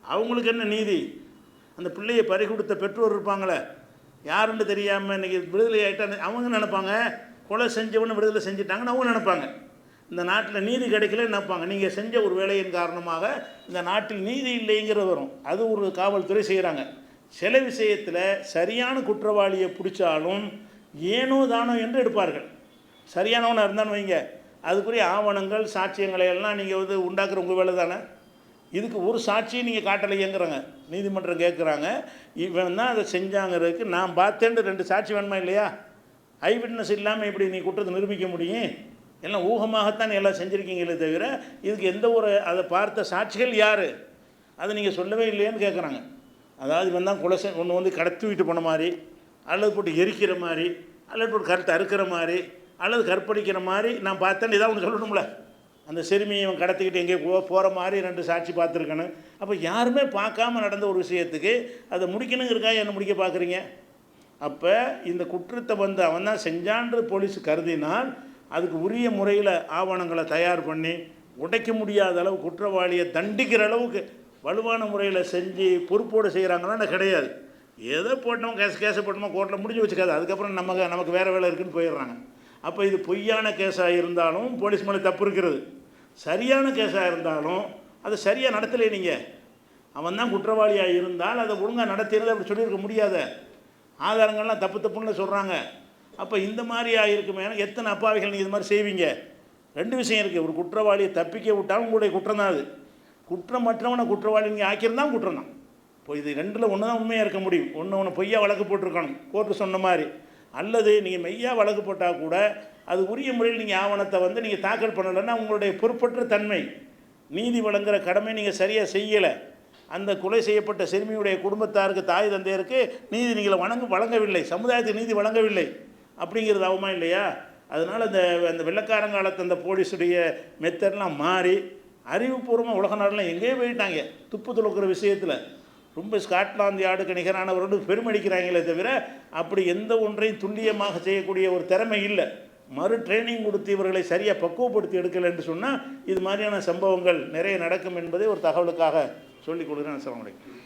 அவங்களுக்கு என்ன நீதி? அந்த பிள்ளையை பறி கொடுத்த பெற்றோர் இருப்பாங்களே, யாருன்னு தெரியாமல் இன்றைக்கி விடுதலை ஆகிட்டா அவங்க நினைப்பாங்க கொலை செஞ்சவனு விடுதலை செஞ்சிட்டாங்கன்னு அவங்க நினைப்பாங்க. இந்த நாட்டில் நீதி கிடைக்கலன்னு நினைப்பாங்க. நீங்கள் செஞ்ச ஒரு வேலையின் காரணமாக இந்த நாட்டில் நீதி இல்லைங்கிறது வரும். அது ஒரு காவல்துறை செய்கிறாங்க. சில விஷயத்தில் சரியான குற்றவாளியை பிடிச்சாலும் ஏனோ தானோ என்று எடுப்பார்கள். சரியானவனாக இருந்தான்னு வைங்க, அதுக்குரிய ஆவணங்கள் சாட்சியங்களை எல்லாம் நீங்கள் உண்டாக்குற உங்கள் வேலை தானே. இதுக்கு ஒரு சாட்சியை நீங்கள் காட்டலையேங்கிறாங்க. நீதிமன்றம் கேட்குறாங்க, இவன் தான் அதை செஞ்சாங்கிறதுக்கு நான் பார்த்தேன்னு 2 சாட்சி வேணுமா இல்லையா? ஐ விட்னஸ் இல்லாமல் இப்படி நீ குற்றத்தை நிரூபிக்க முடியும்? எல்லாம் ஊகமாகத்தான் எல்லாம் செஞ்சுருக்கீங்களே தவிர இதுக்கு எந்த ஒரு அதை பார்த்த சாட்சிகள் யார்? அதை நீங்கள் சொல்லவே இல்லையேன்னு கேட்குறாங்க. அதாவது இவன் தான் கொலை ஒன்று கடத்தி விட்டு போன மாதிரி, அல்லது போட்டு எரிக்கிற மாதிரி, அல்லது போட்டு கருத்தை அறுக்கிற மாதிரி, அல்லது கற்பழிக்கிற மாதிரி நான் பார்த்தேன்னு இதான் ஒன்று சொல்லணும்ல. அந்த சிறுமியை இவன் கடத்திக்கிட்டு எங்கேயோ போகிற மாதிரி 2 சாட்சி பார்த்துருக்கணும். அப்போ யாருமே பார்க்காம நடந்த ஒரு விஷயத்துக்கு அதை முடிக்கணுங்கிறக்காக என்ன முடிக்க பார்க்குறீங்க? அப்போ இந்த குற்றத்தை அவன் தான் செஞ்சான்று போலீஸ் கருதினால் அதுக்கு உரிய முறையில் ஆவணங்களை தயார் பண்ணி உடைக்க முடியாத அளவு குற்றவாளியை தண்டிக்கிற அளவுக்கு வலுவான முறையில் செஞ்சு பொறுப்போடு செய்கிறாங்கன்னா கிடையாது. ஏதோ போட்டோம் கேஸை போட்டோமோ கோர்ட்டில் முடிஞ்சு வச்சுக்காது. அதுக்கப்புறம் நமக்கு வேறு வேலை இருக்குதுன்னு போயிடுறாங்க. அப்போ இது பொய்யான கேஸாக இருந்தாலும் போலீஸ் மேலே தப்பு இருக்கிறது. சரியான கேஸாக இருந்தாலும் அதை சரியாக நடத்தலை. நீங்கள் அவன் தான் குற்றவாளியாக இருந்தால் அதை ஒழுங்காக நடத்திடுறது அப்படி சொல்லியிருக்க முடியாத. ஆதாரங்கள்லாம் தப்புன்னு சொல்கிறாங்க. அப்போ இந்த மாதிரி ஆகிருக்குமே, எத்தனை அப்பாவிகள் நீங்கள் இது மாதிரி செய்வீங்க? 2 விஷயம் இருக்குது. ஒரு குற்றவாளியை தப்பிக்க விட்டாலும் உங்களுடைய குற்றம் தான் அது. குற்றமற்றவனை குற்றவாளி நீங்கள் ஆக்கியிருந்தால் குற்றம் தான். இப்போ இது 2ல் ஒன்று தான் உண்மையாக இருக்க முடியும். ஒன்று பொய்யா வழக்கு போட்டிருக்கணும் கோர்ட்டு சொன்ன மாதிரி, அல்லது நீங்கள் மெய்யா வழக்கு போட்டால் கூட அது உரிய முறையில் நீங்கள் ஆவணத்தை நீங்கள் தாக்கல் பண்ணலைன்னா உங்களுடைய பொறுப்பற்ற தன்மை, நீதி வழங்குகிற கடமை நீங்கள் சரியாக செய்யலை. அந்த கொலை செய்யப்பட்ட சிறுமியுடைய குடும்பத்தாருக்கு, தாய் தந்தையருக்கு நீதி நீங்கள் வழங்கவில்லை, சமுதாயத்துக்கு நீதி வழங்கவில்லை அப்படிங்கிறது ஆகுமா இல்லையா? அதனால் அந்த வெள்ளைக்காரங்காலத்து அந்த போலீஸுடைய மெத்தட்லாம் மாறி அறிவுபூர்வமாக உலக நாடெலாம் எங்கேயே போயிட்டாங்க. துப்பு துளக்கிற விஷயத்தில் ரொம்ப ஸ்காட்லாந்து யார்டுக்கு நிகரானவர்கள் பெருமடிக்கிறாங்களே தவிர அப்படி எந்த ஒன்றையும் துல்லியமாக செய்யக்கூடிய ஒரு திறமை இல்லை. மறு ட்ரைனிங் கொடுத்து இவர்களை சரியாக பக்குவப்படுத்தி எடுக்கலை என்று சொன்னால் இது மாதிரியான சம்பவங்கள் நிறைய நடக்கும் என்பதை ஒரு தகவலுக்காக சொல்லிக் கொடுக்குறேன். அஸ்ஸலாமு அலைக்கும்.